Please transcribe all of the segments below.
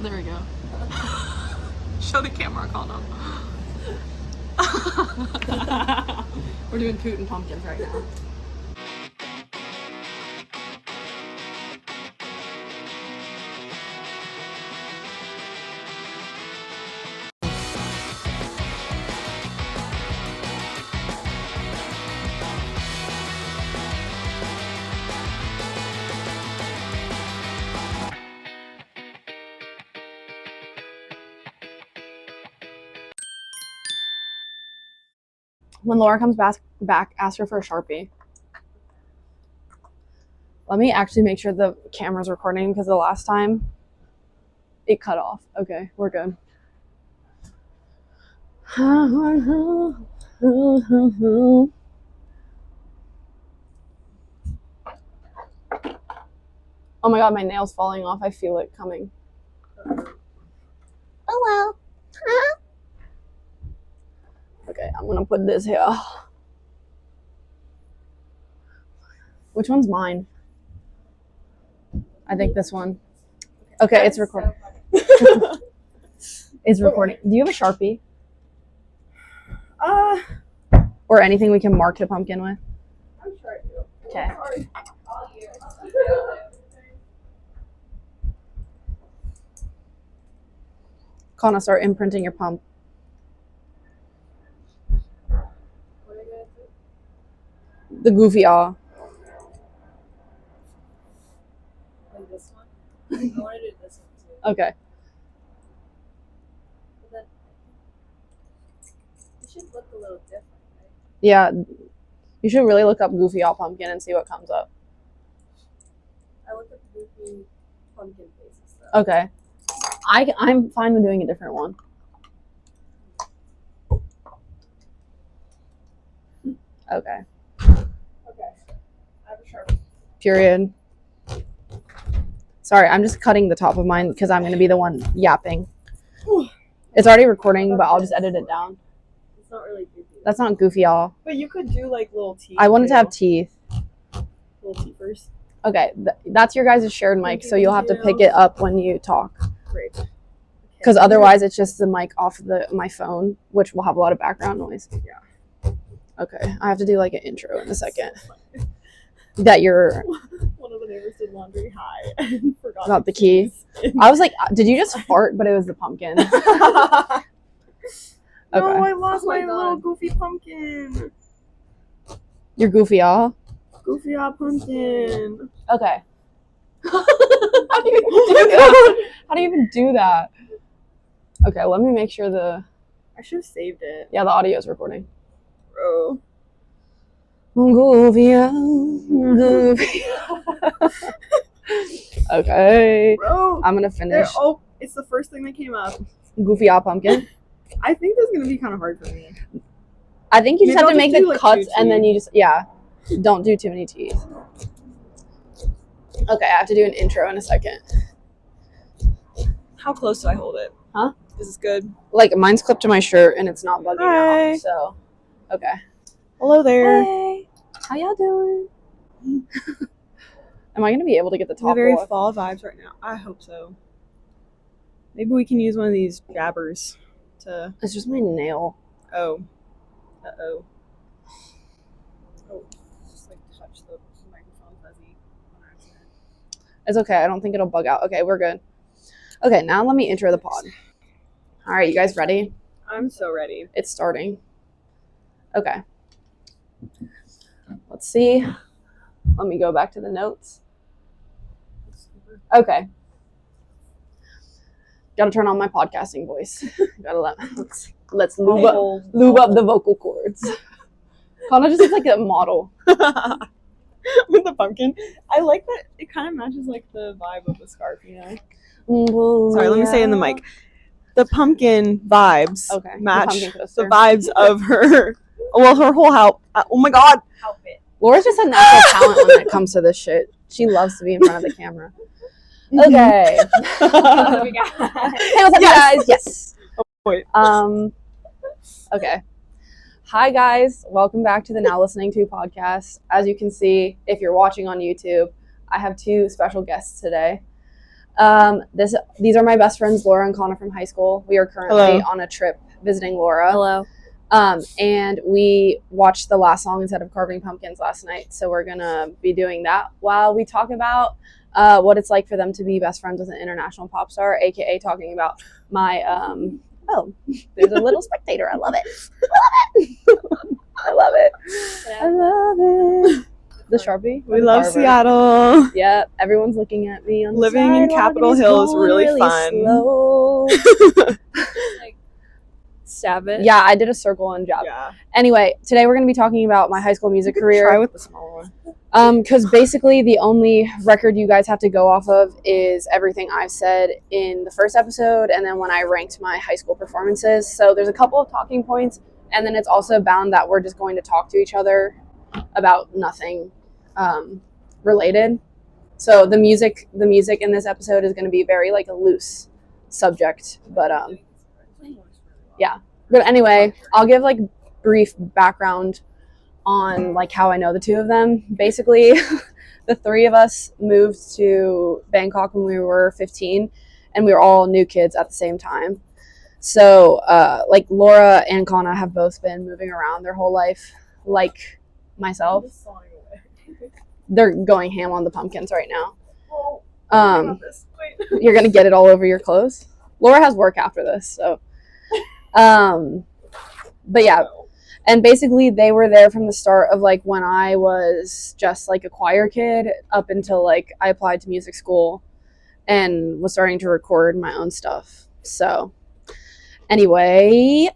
There we go. Show the camera, Kana. We're doing Putin pumpkins right now. When Laura comes back, ask her for a Sharpie. Let me actually make sure the camera's recording because the last time it cut off. Okay, we're good. Oh my god, my nail's falling off. I feel it coming. Oh well. Okay, I'm gonna put this here. Which one's mine? I think this one. Okay, it's recording. It's recording. Do you have a Sharpie? Or anything we can mark the pumpkin with? I'm sure I do. Okay. Kana, start imprinting your pump. The goofy awe. Like this one? I want to do this one too. Okay. But then it should look a little different, right? Yeah. You should really look up goofy awe pumpkin and see what comes up. I looked up goofy pumpkin faces though. Okay. I'm fine with doing a different one. Okay. Okay. I have a Sharpie. Period. Sorry, I'm just cutting the top of mine because I'm going to be the one yapping. It's already recording, but I'll just edit it down. It's not really goofy. That's not goofy all. But you could do like little teeth. I wanted to have teeth. Little teethers. Okay, that's your guys' shared mic, so you'll have to pick it up when you talk. Great. Because otherwise it's just the mic off my phone, which will have a lot of background noise. Yeah. Okay, I have to do like an intro in a second. That you're... One of the neighbors did laundry high and forgot About the key. I was like, did you just fart? But it was the pumpkin. No, Okay. I lost Oh my my God. little goofy pumpkin. You're goofy all? Goofy pumpkin. Okay. How do you even do that? How do you even do that? Okay, let me make sure I should have saved it. the audio's recording. Bro. Okay. Bro. I'm gonna finish. Oh, it's the first thing that came up. Goofy all pumpkin. I think this is going to be kind of hard for me. I think you just Maybe have to I'll make just the do, like, cuts two and then teeth. you just, don't do too many teeth. Okay, I have to do an intro in a second. How close do I hold it? Huh? Is this good? Like, mine's clipped to my shirt and it's not bugging Hi. out, so, okay. Hello there. Hey, how y'all doing? Am I going to be able to get the It's top very off? fall vibes right now. I hope so. Maybe we can use one of these jabbers to... It's just my nail. Oh. Uh-oh. Oh, just like touch the microphone fuzzy on accident. It's okay. I don't think it'll bug out. Okay, we're good. Okay, now let me intro the pod. All right, you guys ready? I'm so ready. It's starting. Okay. Let's see. Let me go back to the notes. Okay. Gotta turn on my podcasting voice. Let's lube up the vocal cords. Kana just looks like a model. With the pumpkin. I like that it kind of matches like the vibe of the scarf, you know? Sorry, let me say it in the mic. The pumpkin vibes match the vibes of her, her whole house. Oh my god. Outfit. Laura's just a natural talent when it comes to this shit. She loves to be in front of the camera. Okay. Hey, what's up, guys? Yes. Oh, wait. Okay. Hi, guys. Welcome back to the Now Listening To podcast. As you can see, if you're watching on YouTube, I have two special guests today. These are my best friends, Laura and Kana from high school. We are currently on a trip visiting Laura. Hello. And we watched the last song instead of carving pumpkins last night. So we're gonna be doing that while we talk about what it's like for them to be best friends with an international pop star, aka talking about my oh, there's a little spectator. I love it. I love it. I love it. The Sharpie. We love Seattle. Yeah, everyone's looking at me. On Living in Capitol Hill is really fun. Like, stab it. Yeah, I did a circle and jab. Yeah. Anyway, today we're going to be talking about my high school music career. Try with the small one. Because basically the only record you guys have to go off of is everything I've said in the first episode and then when I ranked my high school performances. So there's a couple of talking points, and then it's also bound that we're just going to talk to each other about nothing related. So the music in this episode is going to be very like a loose subject, but yeah. But anyway, I'll give like brief background on like how I know the two of them. Basically, the three of us moved to Bangkok when we were 15, and we were all new kids at the same time. So like Laura and Kana have both been moving around their whole life, like myself. They're going ham on the pumpkins right now. You're gonna get it all over your clothes. Laura has work after this, so but yeah. And basically they were there from the start of like when I was just like a choir kid up until like I applied to music school and was starting to record my own stuff. So anyway,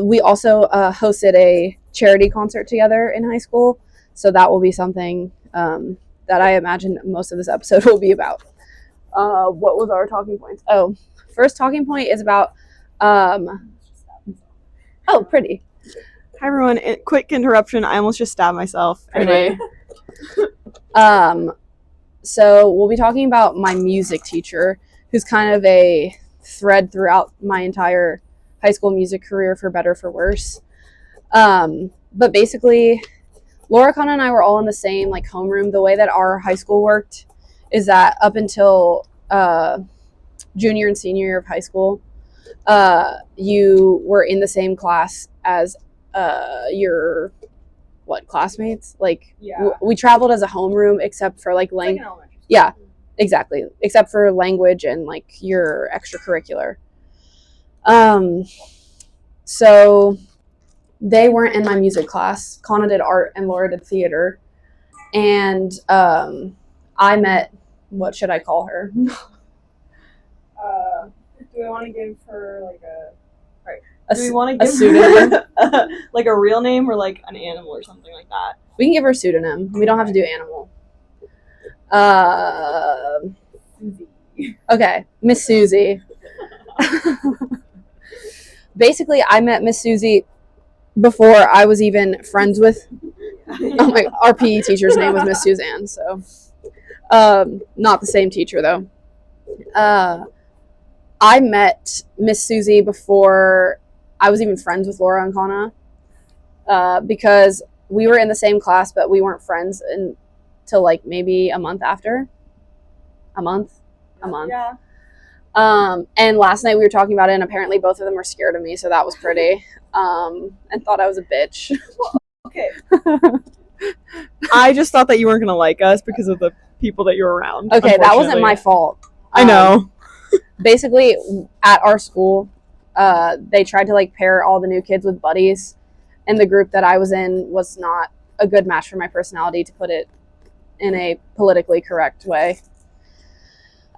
we also hosted a charity concert together in high school. So that will be something that I imagine most of this episode will be about. What was our talking points? Oh, first talking point is about pretty. Hi everyone, quick interruption. I almost just stabbed myself. Anyway. So we'll be talking about my music teacher, who's kind of a thread throughout my entire high school music career, for better for worse. But basically, Laura, Kana, and I were all in the same like homeroom. The way that our high school worked is that up until junior and senior year of high school, you were in the same class as your classmates. Like we traveled as a homeroom except for like yeah, exactly, except for language and like your extracurricular. So they weren't in my music class. Kana did art and Laura did theater. And I met, what should I call her? Do we want to give her like do we want to give a pseudonym? Her like a real name or like an animal or something like that? We can give her a pseudonym. We don't have to do animal. Susie. Okay, Miss Susie. Basically, I met Miss Susie before I was even friends with. Oh my! Our PE teacher's name was Miss Suzanne. So, not the same teacher though. I met Miss Susie before I was even friends with Laura and Kana, because we were in the same class, but we weren't friends until like maybe a month after. A month. Yeah. And last night we were talking about it, and apparently both of them were scared of me, so that was pretty. And thought I was a bitch. Okay. I just thought that you weren't gonna like us because of the people that you're around. Okay, that wasn't my fault. I know. Basically, at our school, they tried to like pair all the new kids with buddies, and the group that I was in was not a good match for my personality, to put it in a politically correct way.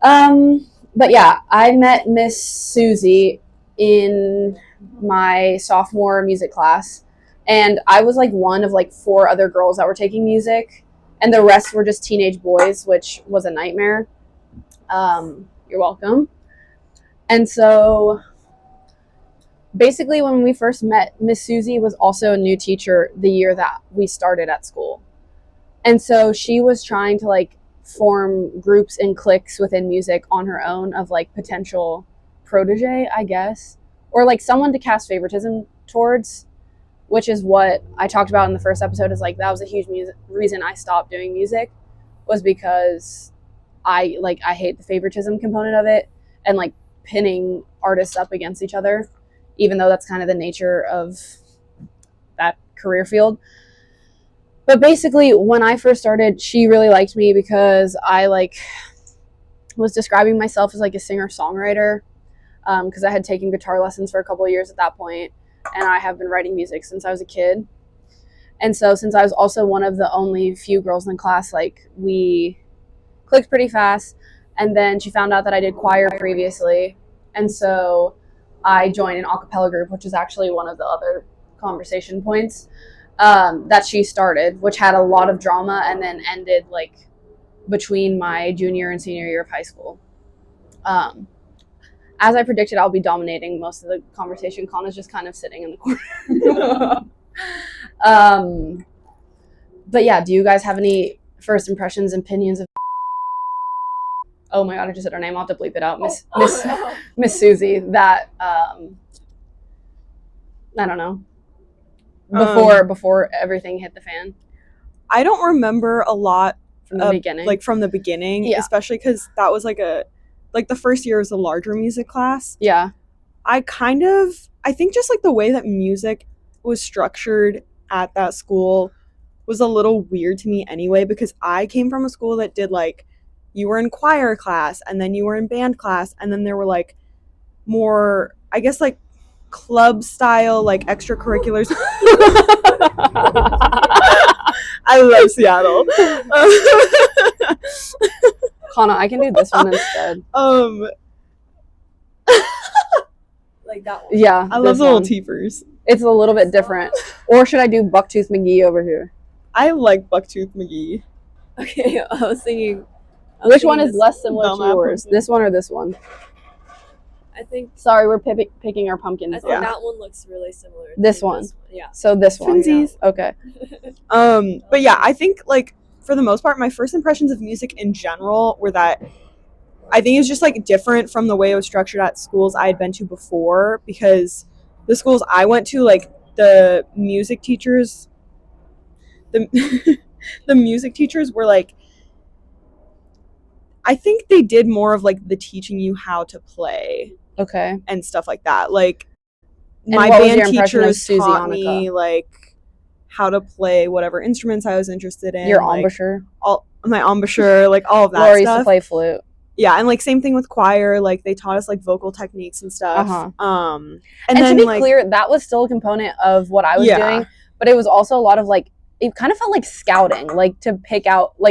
But yeah, I met Miss Susie in my sophomore music class, and I was like one of like 4 other girls that were taking music, and the rest were just teenage boys, which was a nightmare. You're welcome. And so basically when we first met, Miss Susie was also a new teacher the year that we started at school. And so she was trying to like form groups and cliques within music on her own of like potential protege, I guess, or like someone to cast favoritism towards, which is what I talked about in the first episode. Is like that was a huge reason I stopped doing music, was because I hate the favoritism component of it and like pinning artists up against each other, even though that's kind of the nature of that career field. But basically, when I first started, she really liked me because I like was describing myself as like a singer-songwriter, because I had taken guitar lessons for a couple of years at that point, and I have been writing music since I was a kid. And so since I was also one of the only few girls in the class, like we clicked pretty fast. And then she found out that I did choir previously, and so I joined an a cappella group, which is actually one of the other conversation points that she started, which had a lot of drama and then ended like between my junior and senior year of high school. As I predicted, I'll be dominating most of the conversation. Kana's just kind of sitting in the corner. But yeah, do you guys have any first impressions and opinions of? Oh my god, I just said her name. I'll have to bleep it out. Miss Susie. That I don't know. Before everything hit the fan. I don't remember a lot from the beginning. Like from the beginning, yeah. Especially because that was like the first year was a larger music class. Yeah. I think just like the way that music was structured at that school was a little weird to me anyway, because I came from a school that did like, you were in choir class and then you were in band class and then there were like more, I guess, like club style like extracurriculars. I love Seattle. Kana, I can do this one instead. Like that one. Yeah. I love the little teepers. It's a little bit different. Or should I do Bucktooth McGee over here? I like Bucktooth McGee. Okay, I was thinking. Which one is less similar to yours? This one or this one? I think. Sorry, we're picking our pumpkins. I think that one looks really similar. This one. Yeah. So this one. Twinsies. Yeah. Okay. But yeah, I think like for the most part, my first impressions of music in general were that I think it was just like different from the way it was structured at schools I had been to before, because the schools I went to, like the music teachers, the music teachers were like, I think they did more of like the teaching you how to play. Okay. And stuff like that. Like and my band teachers taught me like how to play whatever instruments I was interested in. Your like, embouchure. My embouchure, like all of that Laura stuff. used to play flute. Yeah, and like same thing with choir, like they taught us like vocal techniques and stuff. And then, to be like, clear, that was still a component of what I was doing, but it was also a lot of like, it kind of felt like scouting, like to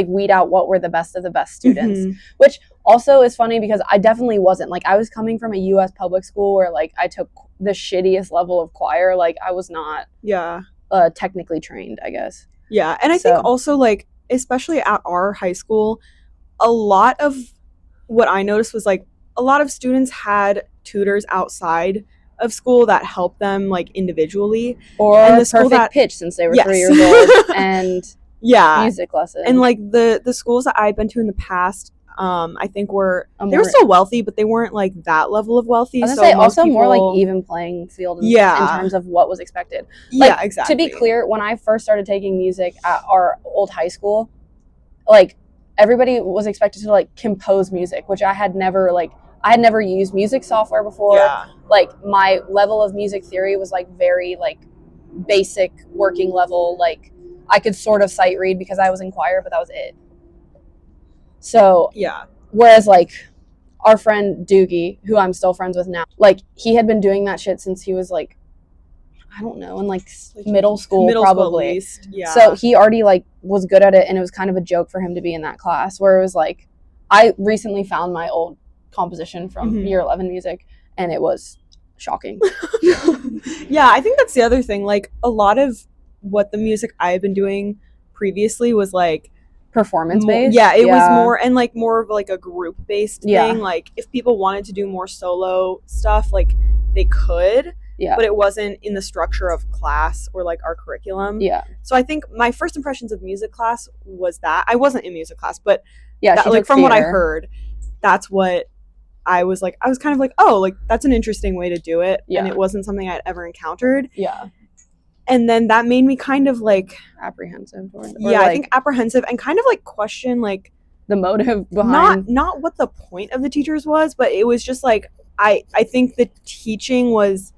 weed out what were the best of the best students, which also is funny because I definitely wasn't. Like I was coming from a U.S. public school where like I took the shittiest level of choir. Like I was not technically trained, I guess. Yeah, and I think also like, especially at our high school, a lot of what I noticed was like a lot of students had tutors outside of school that helped them like individually, or and the perfect pitch since they were 3 years old, and music lessons. And like the schools that I've been to in the past, I think they were still wealthy, but they weren't like that level of wealthy. I was gonna say also people, more like even playing field in terms of what was expected. Like, yeah, exactly. To be clear, when I first started taking music at our old high school, like everybody was expected to like compose music, which I had never used music software before. Yeah. Like my level of music theory was like very like basic working level. Like I could sort of sight read because I was in choir, but that was it. So yeah. Whereas like our friend Doogie, who I'm still friends with now, like he had been doing that shit since he was like, I don't know, in like middle school probably. At least. Yeah. So he already like was good at it, and it was kind of a joke for him to be in that class. Where it was like, I recently found my old composition from year 11 music, and it was shocking. Yeah, I think that's the other thing. Like a lot of what the music I've been doing previously was like performance based. Yeah, it was more and like more of like a group based thing. Like if people wanted to do more solo stuff, like they could. Yeah. But it wasn't in the structure of class or like our curriculum. Yeah. So I think my first impressions of music class was that I wasn't in music class, but like from what I heard, that's what I was like. I was kind of like, oh, like that's an interesting way to do it. Yeah. And it wasn't something I'd ever encountered. Yeah. And then that made me kind of like apprehensive. I think apprehensive and kind of like question like the motive behind not what the point of the teachers was, but it was just like I think the teaching was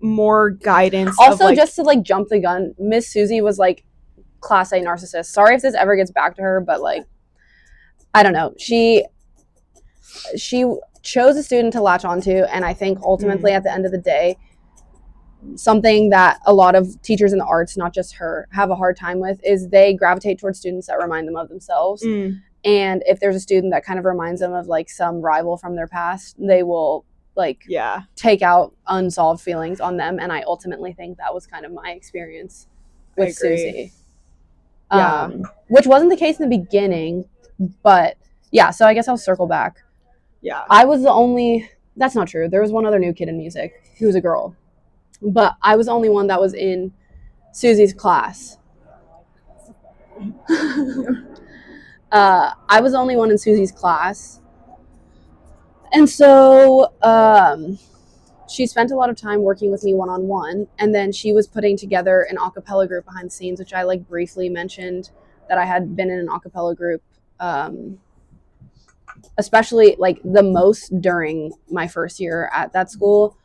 more guidance. Also, of, like, just to like jump the gun, Miss Susie was like class A narcissist. Sorry if this ever gets back to her, but like I don't know. She chose a student to latch onto, and I think ultimately at the end of the day, something that a lot of teachers in the arts, not just her, have a hard time with is they gravitate towards students that remind them of themselves. And if there's a student that kind of reminds them of like some rival from their past, they will like take out unsolved feelings on them. And I ultimately think that was kind of my experience with Susie. Which wasn't the case in the beginning, but yeah, so I guess I'll circle back. I was the only, that's not true. There was one other new kid in music who was a girl, but I was the only one that was in Susie's class. I was the only one in Susie's class. And so she spent a lot of time working with me one-on-one, and then she was putting together an a cappella group behind the scenes, which I like briefly mentioned that I had been in an a cappella group, especially like the most during my first year at that school.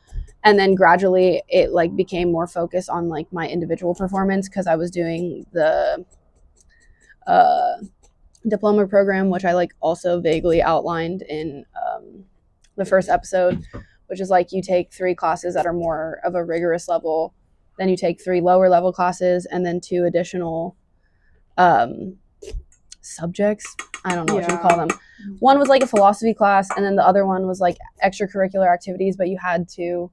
And then gradually it like became more focused on like my individual performance because I was doing the diploma program, which I like also vaguely outlined in the first episode, which is like you take 3 classes that are more of a rigorous level, then you take 3 lower level classes, and then 2 additional subjects. I don't know what you call them. One was like a philosophy class, and then the other one was like extracurricular activities, but you had to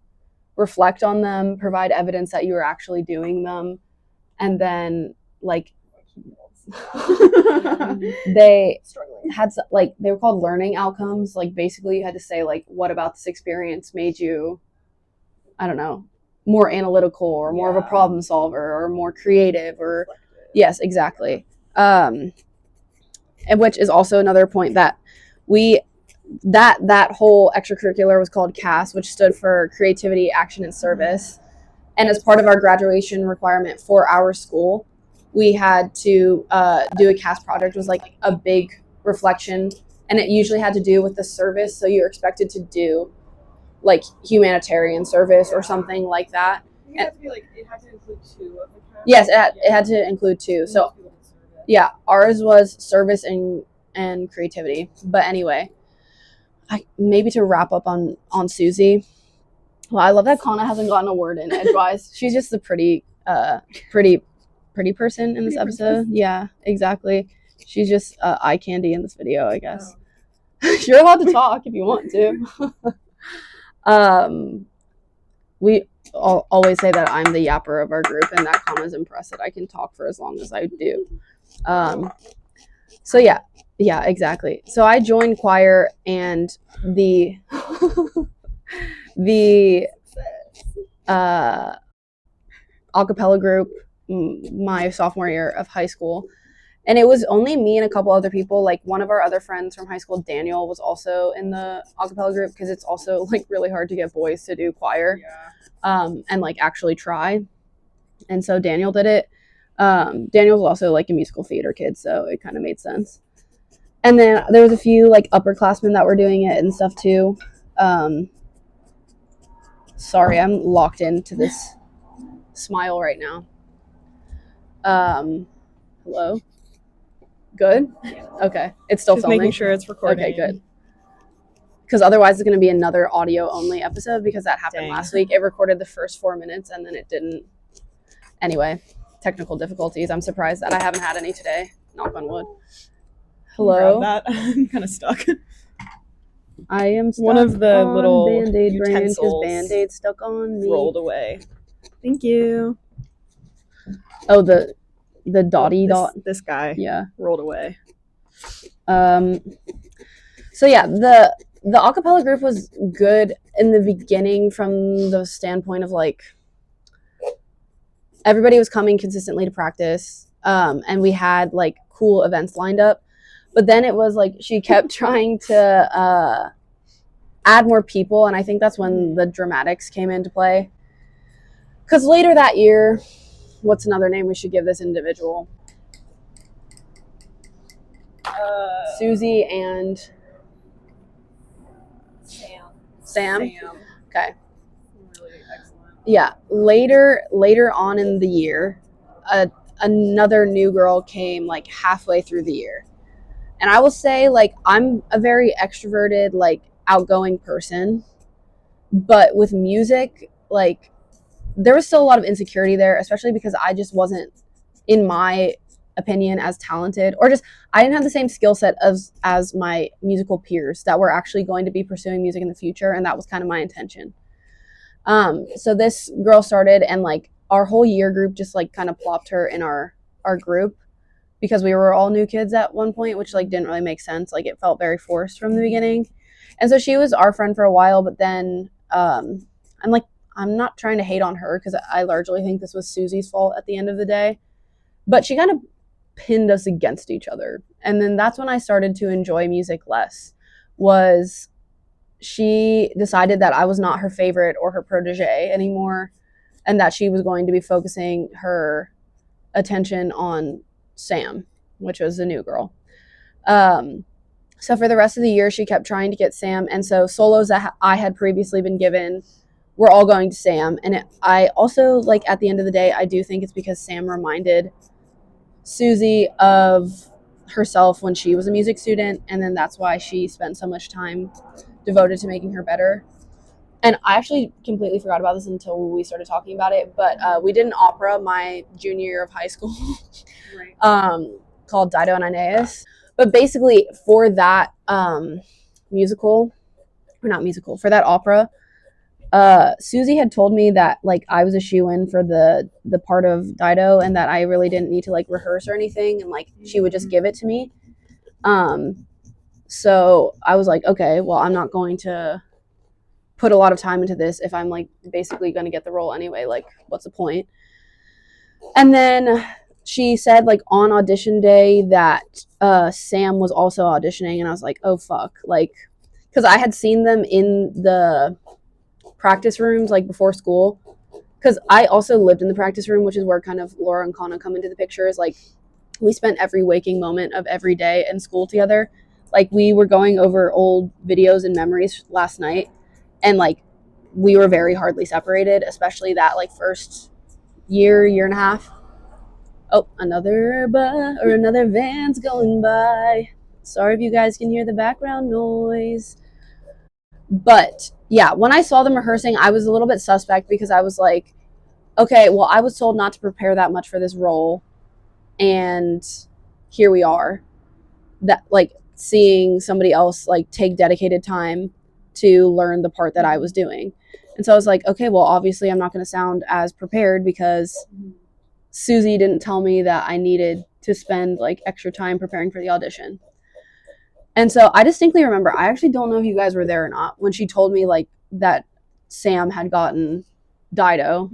reflect on them, provide evidence that you were actually doing them, and then like they had like they were called learning outcomes. Like basically you had to say like what about this experience made you, I don't know, more analytical or more of a problem solver or more creative or yes, exactly. And which is also another point that that whole extracurricular was called CAS, which stood for Creativity, Action, and Service. And as part of our graduation requirement for our school, we had to do a CAS project. It was like a big reflection, and it usually had to do with the service. So you're expected to do like humanitarian service or something like that. It had to include 2 of the CAS? Yes, it had to include 2. So yeah, ours was service and creativity. But anyway, maybe to wrap up on Susie. Well, I love that Kana hasn't gotten a word in edgewise. She's just the pretty person in this episode. Yeah, exactly. She's just eye candy in this video, I guess. You're allowed to talk if you want to. We always say that I'm the yapper of our group, and that Kana's impressed that I can talk for as long as I do. So yeah, exactly. So I joined choir, and the a cappella group my sophomore year of high school, and it was only me and a couple other people. Like one of our other friends from high school, Daniel, was also in the a cappella group because it's also like really hard to get boys to do choir and like actually try, and so Daniel did it. Daniel was also like a musical theater kid, so it kind of made sense. And then there was a few like upperclassmen that were doing it and stuff too. Sorry, I'm locked into this smile right now. Hello? Good? Okay. It's still just filming? Making sure it's recording. Okay, good. Because otherwise it's going to be another audio only episode because that happened last week. It recorded the first 4 minutes and then it didn't. Anyway, technical difficulties. I'm surprised that I haven't had any today. Knock on wood. Hello? Grab that. I'm kind of stuck. I am stuck One of the on little Band-Aid brand because utensils Band-Aid stuck on me. rolled away. Thank you. Oh, the dotty dot. This guy. Yeah. Rolled away. So yeah, the a cappella group was good in the beginning from the standpoint of like everybody was coming consistently to practice, and we had like cool events lined up. But then it was like she kept trying to add more people, and I think that's when the dramatics came into play. Because later that year, what's another name we should give this individual? Susie and Sam. Okay. Really excellent. Yeah. Later on in the year, another new girl came like halfway through the year. And I will say, like, I'm a very extroverted, like, outgoing person. But with music, like, there was still a lot of insecurity there, especially because I just wasn't, in my opinion, as talented, or just I didn't have the same skill set as my musical peers that were actually going to be pursuing music in the future, and that was kind of my intention. So this girl started, and like our whole year group just like kind of plopped her in our group because we were all new kids at one point, which like didn't really make sense. Like it felt very forced from the beginning. And so she was our friend for a while, but then I'm not trying to hate on her because I largely think this was Susie's fault at the end of the day. But she kind of pinned us against each other. And then that's when I started to enjoy music less. Was she decided that I was not her favorite or her protege anymore, and that she was going to be focusing her attention on Sam, which was the new girl. So for the rest of the year, she kept trying to get Sam, and so solos that I had previously been given were all going to Sam. And I also, like, at the end of the day, I do think it's because Sam reminded Susie of herself when she was a music student, and then that's why she spent so much time devoted to making her better. And I actually completely forgot about this until we started talking about it, but we did an opera my junior year of high school called Dido and Aeneas. But basically for that for that opera, Susie had told me that like I was a shoo-in for the part of Dido, and that I really didn't need to like rehearse or anything, and like she would just give it to me. So I was like, okay, well, I'm not going to put a lot of time into this if I'm like basically going to get the role anyway. Like, what's the point? And then she said like on audition day that Sam was also auditioning, and I was like, oh fuck, like, because I had seen them in the practice rooms like before school, because I also lived in the practice room, which is where kind of Laura and Kana come into the picture. Is like we spent every waking moment of every day in school together. Like we were going over old videos and memories last night, and like we were very hardly separated, especially that like first year and a half. Oh, another van's going by. Sorry if you guys can hear the background noise. But yeah, when I saw them rehearsing, I was a little bit suspect because I was like, okay, well, I was told not to prepare that much for this role, and here we are. That like seeing somebody else like take dedicated time to learn the part that I was doing. And so I was like, okay, well, obviously I'm not going to sound as prepared because Susie didn't tell me that I needed to spend like extra time preparing for the audition. And so I distinctly remember, I actually don't know if you guys were there or not, when she told me like that Sam had gotten Dido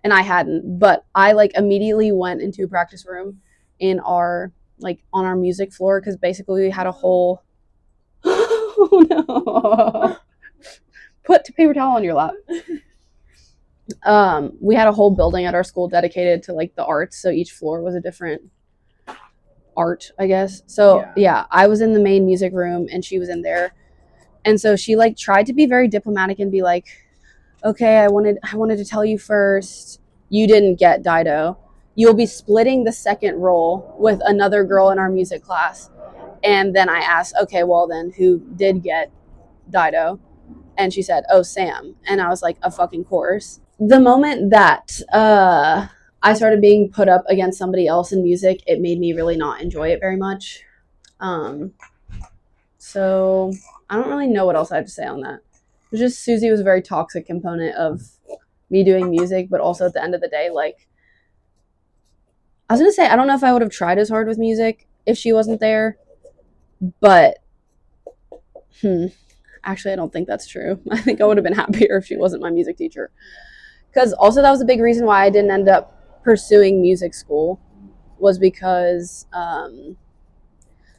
and I hadn't, but I like immediately went into a practice room in our like on our music floor, because basically we had a whole oh no, put paper towel on your lap. We had a whole building at our school dedicated to like the arts, so each floor was a different art, I guess. So yeah, I was in the main music room and she was in there, and so she like tried to be very diplomatic and be like, okay, I wanted to tell you first, you didn't get Dido. You'll be splitting the second role with another girl in our music class. And then I asked, okay, well then who did get Dido? And she said, oh, Sam. And I was like, a fucking course. The moment that I started being put up against somebody else in music, it made me really not enjoy it very much. So I don't really know what else I have to say on that. It was just Susie was a very toxic component of me doing music, but also at the end of the day, like, I was going to say, I don't know if I would have tried as hard with music if she wasn't there, but actually, I don't think that's true. I think I would have been happier if she wasn't my music teacher. Because also that was a big reason why I didn't end up pursuing music school, was because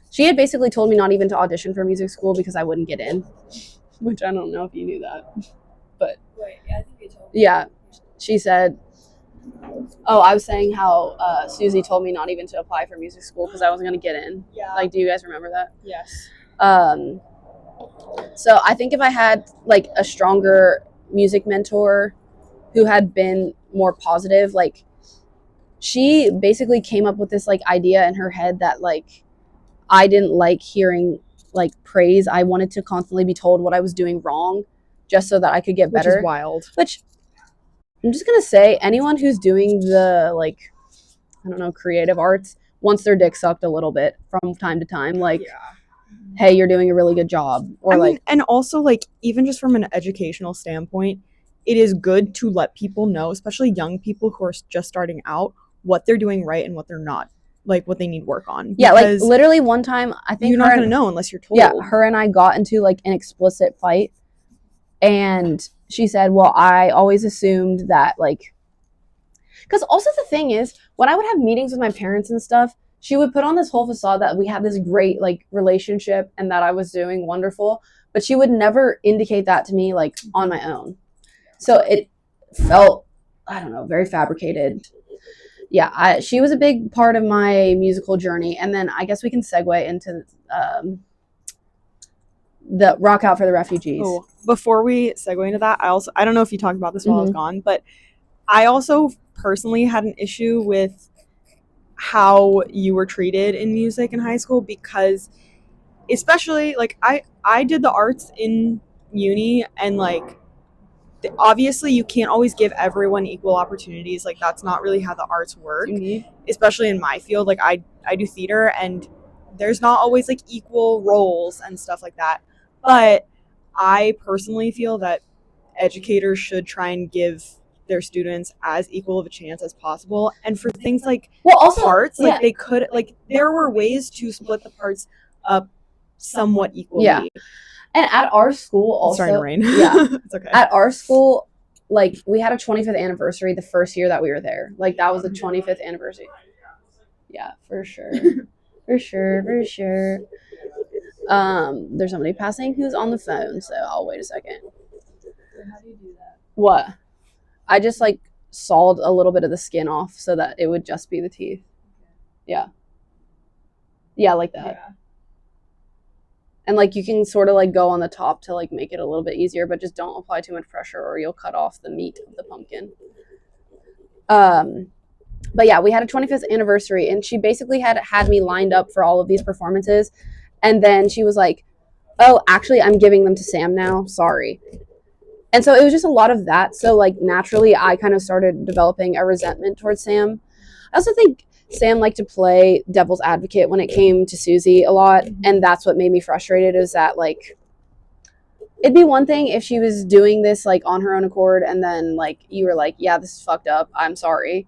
she had basically told me not even to audition for music school because I wouldn't get in, which I don't know if you knew that. But Wait, yeah, I think you told me. Yeah, she said, Oh, I was saying how Susie told me not even to apply for music school because I wasn't going to get in. Yeah. Like, do you guys remember that? Yes. So I think if I had like a stronger music mentor who had been more positive, like she basically came up with this like idea in her head that like I didn't like hearing like praise. I wanted to constantly be told what I was doing wrong just so that I could get better. Which is wild. Which I'm just going to say anyone who's doing the like, I don't know, creative arts wants their dick sucked a little bit from time to time. Like, hey, you're doing a really good job. Or I mean, and also like even just from an educational standpoint, it is good to let people know, especially young people who are just starting out, what they're doing right and what they're not, like what they need work on. Yeah, like literally one time, I think you're not going to know unless you're told. Yeah, her and I got into like an explicit fight. And she said, well, I always assumed that like, because also the thing is, when I would have meetings with my parents and stuff, she would put on this whole facade that we had this great like relationship and that I was doing wonderful, but she would never indicate that to me like on my own. So it felt, I don't know, very fabricated. Yeah, she was a big part of my musical journey. And then I guess we can segue into the Rock Out for the Refugees. Oh, before we segue into that, I don't know if you talked about this while I was gone, but I also personally had an issue with how you were treated in music in high school because especially like I did the arts in uni and like obviously you can't always give everyone equal opportunities. Like that's not really how the arts work, especially in my field. Like I do theater and there's not always like equal roles and stuff like that. But I personally feel that educators should try and give their students as equal of a chance as possible. And for things like parts, like they could, like there were ways to split the parts up somewhat equally. Yeah. And at our school also, it's starting to rain. Yeah. It's okay. At our school, like we had a 25th anniversary the first year that we were there. Like that was the 25th anniversary. Yeah, for sure. For sure. There's somebody passing who's on the phone, so I'll wait a second. How do you do that? What? I just like sawed a little bit of the skin off so that it would just be the teeth. Yeah. Yeah, like that. Yeah. And like you can sort of like go on the top to like make it a little bit easier, but just don't apply too much pressure or you'll cut off the meat of the pumpkin. But yeah, we had a 25th anniversary and she basically had me lined up for all of these performances. And then she was like, oh, actually, I'm giving them to Sam now. Sorry. And so it was just a lot of that. So like naturally, I kind of started developing a resentment towards Sam. I also think Sam liked to play devil's advocate when it came to Susie a lot. And that's what made me frustrated is that like, it'd be one thing if she was doing this like on her own accord. And then like, you were like, yeah, this is fucked up. I'm sorry.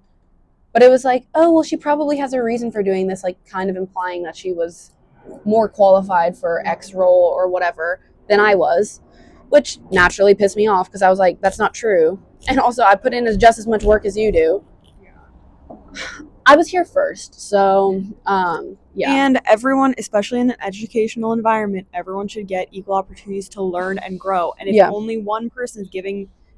But it was like, oh, well, she probably has a reason for doing this. Like kind of implying that she was more qualified for X role or whatever than I was, which naturally pissed me off because I was like, that's not true. And also I put in just as much work as you do. I was here first. So, yeah. And everyone, especially in an educational environment, everyone should get equal opportunities to learn and grow. And if only one person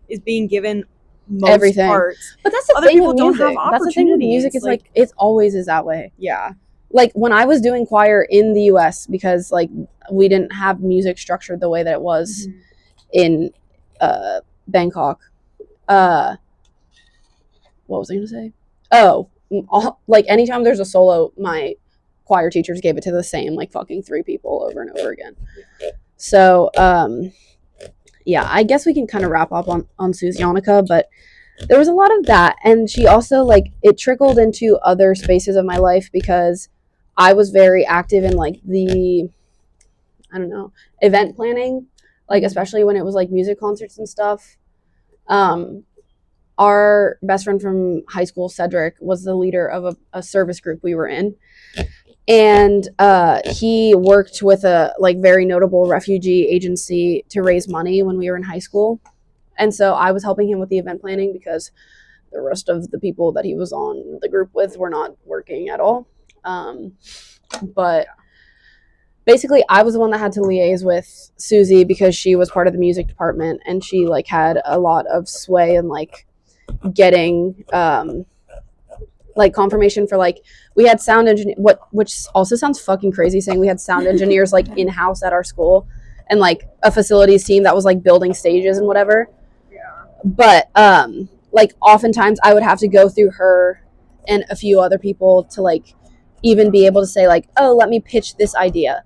is being given most everything parts, but that's the other thing people with don't music. have opportunities. That's the thing with music. It's like it always is that way. Yeah. Like when I was doing choir in the US, because like we didn't have music structured the way that it was in Bangkok. What was I gonna say? Oh, like anytime there's a solo, my choir teachers gave it to the same like fucking 3 people over and over again. So yeah, I guess we can kind of wrap up on Susyanica, but there was a lot of that. And she also like it trickled into other spaces of my life because I was very active in like the, I don't know, event planning, like especially when it was like music concerts and stuff. Our best friend from high school, Cedric, was the leader of a service group we were in. And he worked with a like very notable refugee agency to raise money when we were in high school. And so I was helping him with the event planning because the rest of the people that he was on the group with were not working at all. But basically I was the one that had to liaise with Susie because she was part of the music department and she like had a lot of sway and like getting like confirmation for like we had sound engineer which also sounds fucking crazy saying we had sound engineers like in-house at our school and like a facilities team that was like building stages and whatever. But like oftentimes I would have to go through her and a few other people to like even be able to say like, oh, let me pitch this idea.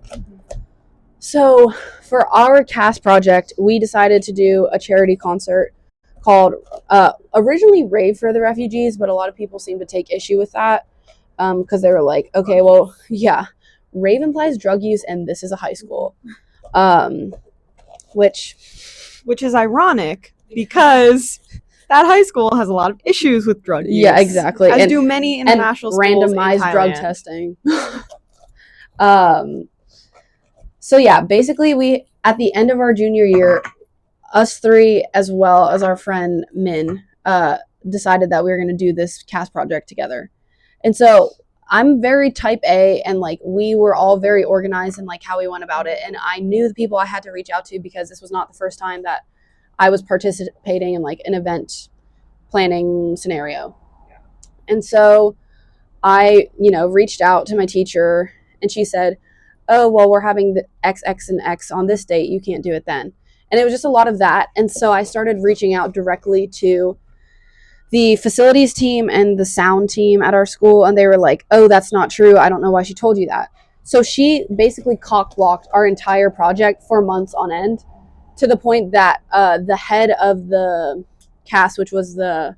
So for our cast project, we decided to do a charity concert called originally Rave for the Refugees, but a lot of people seem to take issue with that because they were like, okay, well, yeah, rave implies drug use and this is a high school. Which is ironic because that high school has a lot of issues with drug use. Yeah, exactly. As do many international schools randomized drug testing. So yeah, basically we at the end of our junior year, us three as well as our friend Min decided that we were going to do this cast project together. And so I'm very type A and like we were all very organized in like how we went about it. And I knew the people I had to reach out to because this was not the first time that I was participating in like an event planning scenario. And so I, reached out to my teacher and she said, oh, well, we're having the X, X, and X on this date. You can't do it then. And it was just a lot of that. And so I started reaching out directly to the facilities team and the sound team at our school. And they were like, oh, that's not true. I don't know why she told you that. So she basically cock-blocked our entire project for months on end to the point that the head of the cast, which was the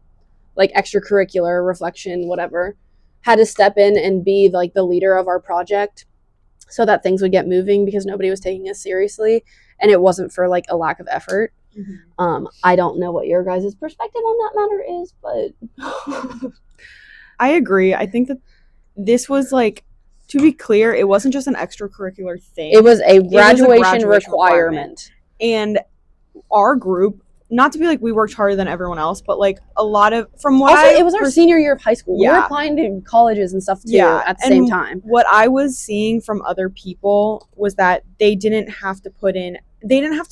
like extracurricular reflection, whatever, had to step in and be like the leader of our project so that things would get moving because nobody was taking us seriously. And it wasn't for like a lack of effort. Mm-hmm. I don't know what your guys' perspective on that matter is, but I agree. I think that this was like, to be clear, it wasn't just an extracurricular thing. It was a graduation requirement. And our group, not to be like we worked harder than everyone else, but like a lot of from what also, it was our senior year of high school. Yeah. We were applying to colleges and stuff too at the same time. What I was seeing from other people was that they didn't have to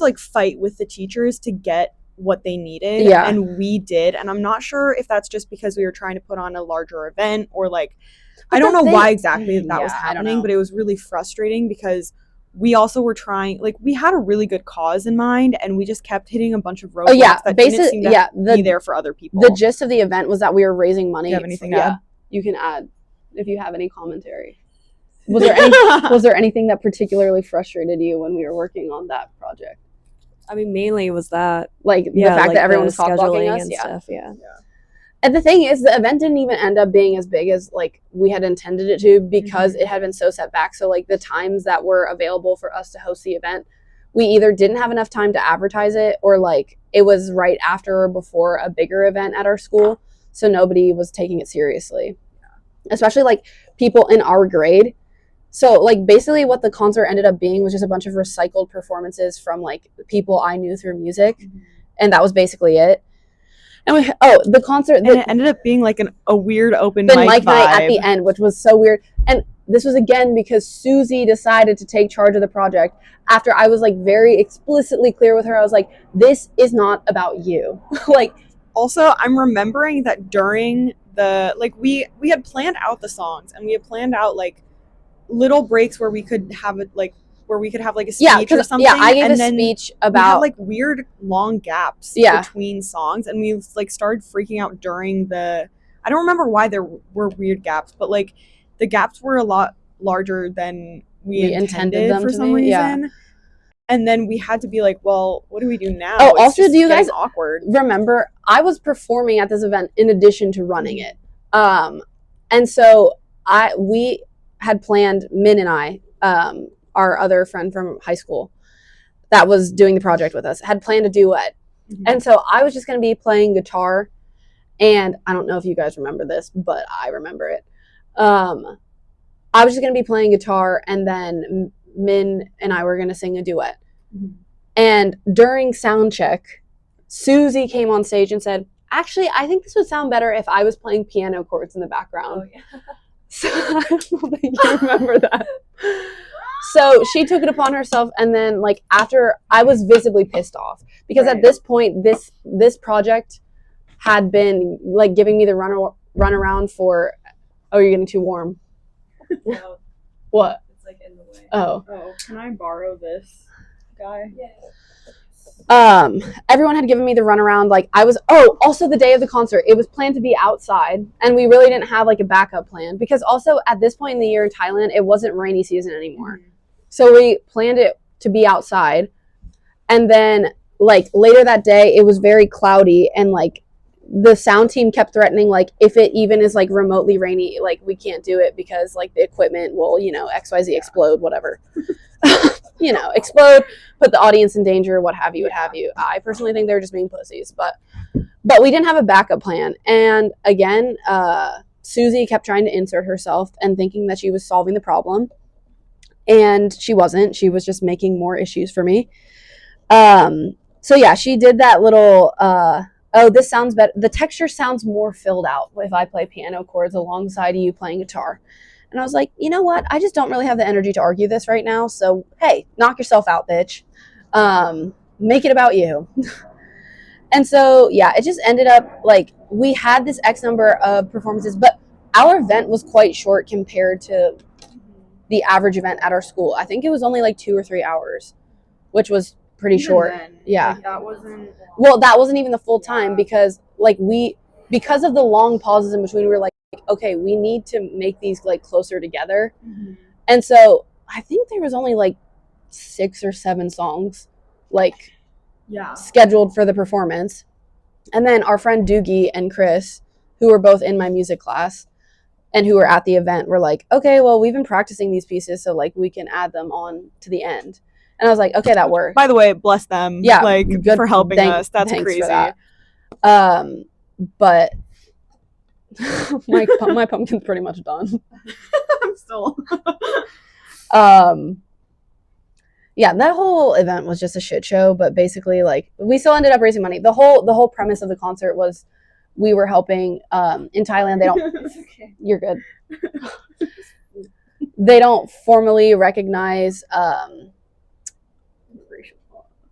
like fight with the teachers to get what they needed. Yeah. And we did. And I'm not sure if that's just because we were trying to put on a larger event or like I don't know why exactly that was happening, but it was really frustrating because we also were trying, like, we had a really good cause in mind, and we just kept hitting a bunch of roadblocks that didn't seem to be there for other people. The gist of the event was that we were raising money. Do you have anything to add? You can add if you have any commentary. Was there anything that particularly frustrated you when we were working on that project? I mean, mainly was that. Like, the fact that everyone was cock-blocking us? And stuff, yeah. And the thing is, the event didn't even end up being as big as like we had intended it to because it had been so set back. So like the times that were available for us to host the event, we either didn't have enough time to advertise it or like it was right after or before a bigger event at our school. So nobody was taking it seriously, especially like people in our grade. So like basically what the concert ended up being was just a bunch of recycled performances from like people I knew through music. And that was basically it. And the concert. And it ended up being like a weird open mic night at the end, which was so weird. And this was again because Susie decided to take charge of the project after I was like very explicitly clear with her. I was like, this is not about you. Like, also, I'm remembering that during the, like, we had planned out the songs and we had planned out like little breaks where we could have it like, where we could have like a speech or something. Yeah, I gave a speech about... We had like weird long gaps between songs and we like started freaking out during the... I don't remember why there were weird gaps, but like the gaps were a lot larger than we intended them for some reason. Yeah. And then we had to be like, well, what do we do now? Oh, also, do you guys remember, I was performing at this event in addition to running it. And so we had planned, Min and I... our other friend from high school that was doing the project with us, had planned a duet. And so I was just going to be playing guitar. And I don't know if you guys remember this, but I remember it. I was just going to be playing guitar and then Min and I were going to sing a duet. And during sound check, Susie came on stage and said, actually, I think this would sound better if I was playing piano chords in the background. Oh, yeah. So I don't know if you remember that. So she took it upon herself, and then like after, I was visibly pissed off because at this point, this project had been like giving me the run around for. Oh, you're getting too warm. No. What? It's like in the way. Oh, can I borrow this guy? Yeah. Everyone had given me the runaround. Like I was, also the day of the concert, it was planned to be outside, and we really didn't have like a backup plan because also at this point in the year in Thailand, it wasn't rainy season anymore. Mm-hmm. So we planned it to be outside, and then like later that day, it was very cloudy, and like the sound team kept threatening, like if it even is like remotely rainy, like we can't do it because like the equipment will, XYZ explode, whatever. Explode, put the audience in danger, what have you. I personally think they're just being pussies, but we didn't have a backup plan. And again, Susie kept trying to insert herself and thinking that she was solving the problem, and she wasn't. She was just making more issues for me. So yeah, she did that little this sounds better, the texture sounds more filled out if I play piano chords alongside you playing guitar. And I was like, you know what? I just don't really have the energy to argue this right now. So, hey, knock yourself out, bitch. Make it about you. And so, yeah, it just ended up like we had this X number of performances, but our event was quite short compared to the average event at our school. I think it was only like 2 or 3 hours, which was pretty short. Then, yeah. Like, that wasn't even the full time because because of the long pauses in between, we were like, okay, we need to make these like closer together. Mm-hmm. And so I think there was only like 6 or 7 songs like scheduled for the performance. And then our friend Doogie and Chris, who were both in my music class and who were at the event, were like, okay, well, we've been practicing these pieces, so like we can add them on to the end. And I was like, okay, that works. By the way, bless them. Yeah, like good for helping us. That's crazy. For that. But my pumpkin's pretty much done. I'm still. Yeah, that whole event was just a shit show, but basically like we still ended up raising money. The whole premise of the concert was we were helping in Thailand. They don't okay. You're good. They don't formally recognize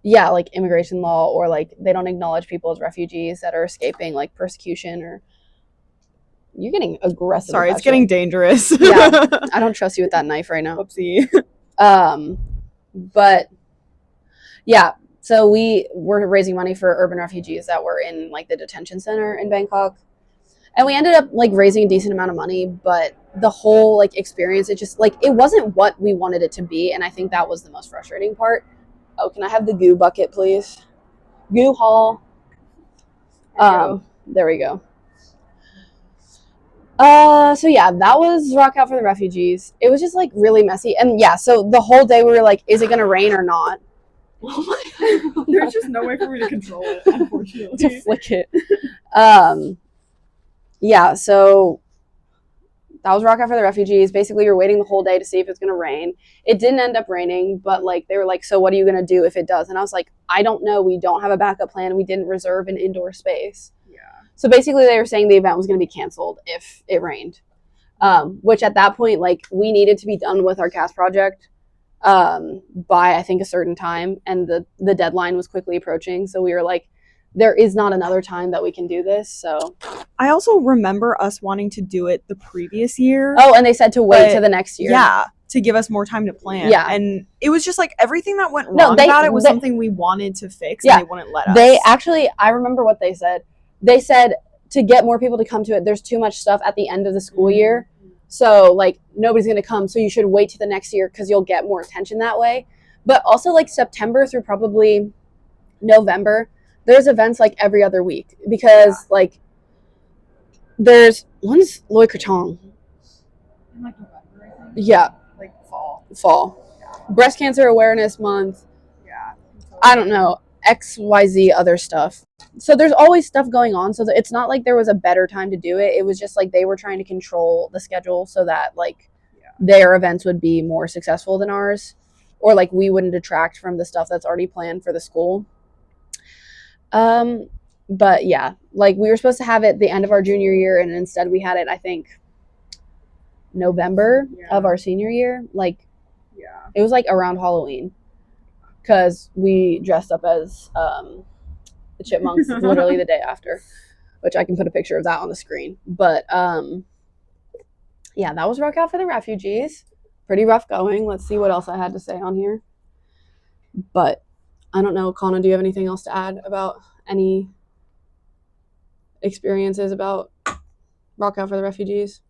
like immigration law, or like they don't acknowledge people as refugees that are escaping like persecution. Or you're getting aggressive. Sorry, it's getting dangerous. Yeah, I don't trust you with that knife right now. Whoopsie. But yeah, so we were raising money for urban refugees that were in like the detention center in Bangkok, and we ended up like raising a decent amount of money. But the whole like experience, it just like it wasn't what we wanted it to be, and I think that was the most frustrating part. Oh, can I have the goo bucket, please? Goo haul. There we go. So yeah, that was Rock Out for the Refugees. It was just like really messy. And yeah, so the whole day we were like, is it gonna rain or not? Oh my God. There's just no way for me to control it, unfortunately. To flick it. Yeah, so that was Rock Out for the Refugees. Basically, you're waiting the whole day to see if it's gonna rain. It didn't end up raining, but like they were like, so what are you gonna do if it does? And I was like, I don't know. We don't have a backup plan. We didn't reserve an indoor space. So basically they were saying the event was going to be canceled if it rained, which at that point, like we needed to be done with our cast project by I think a certain time, and the deadline was quickly approaching. So we were like, there is not another time that we can do this. So I also remember us wanting to do it the previous year. Oh, and they said to wait to the next year. Yeah, to give us more time to plan. Yeah. And it was just like everything that went wrong about it was something we wanted to fix, and they wouldn't let us. They actually, I remember what they said. They said to get more people to come to it, there's too much stuff at the end of the school year. So like nobody's going to come. So you should wait to the next year because you'll get more attention that way. But also like September through probably November, there's events like every other week because like there's when's Loy Krathong? In like November, I think. Yeah. Like fall. Yeah. Breast Cancer Awareness Month. Yeah. I don't know. XYZ other stuff. So there's always stuff going on. So it's not like there was a better time to do it. It was just like they were trying to control the schedule so that like their events would be more successful than ours, or like we wouldn't detract from the stuff that's already planned for the school. But yeah, like we were supposed to have it the end of our junior year, and instead we had it, I think, November of our senior year. Like, it was like around Halloween. Because we dressed up as the chipmunks literally the day after. which I can put a picture of that on the screen. But yeah, that was Rock Out for the Refugees. Pretty rough going. Let's see what else I had to say on here. But I don't know, Kana, do you have anything else to add about any experiences about Rock Out for the Refugees?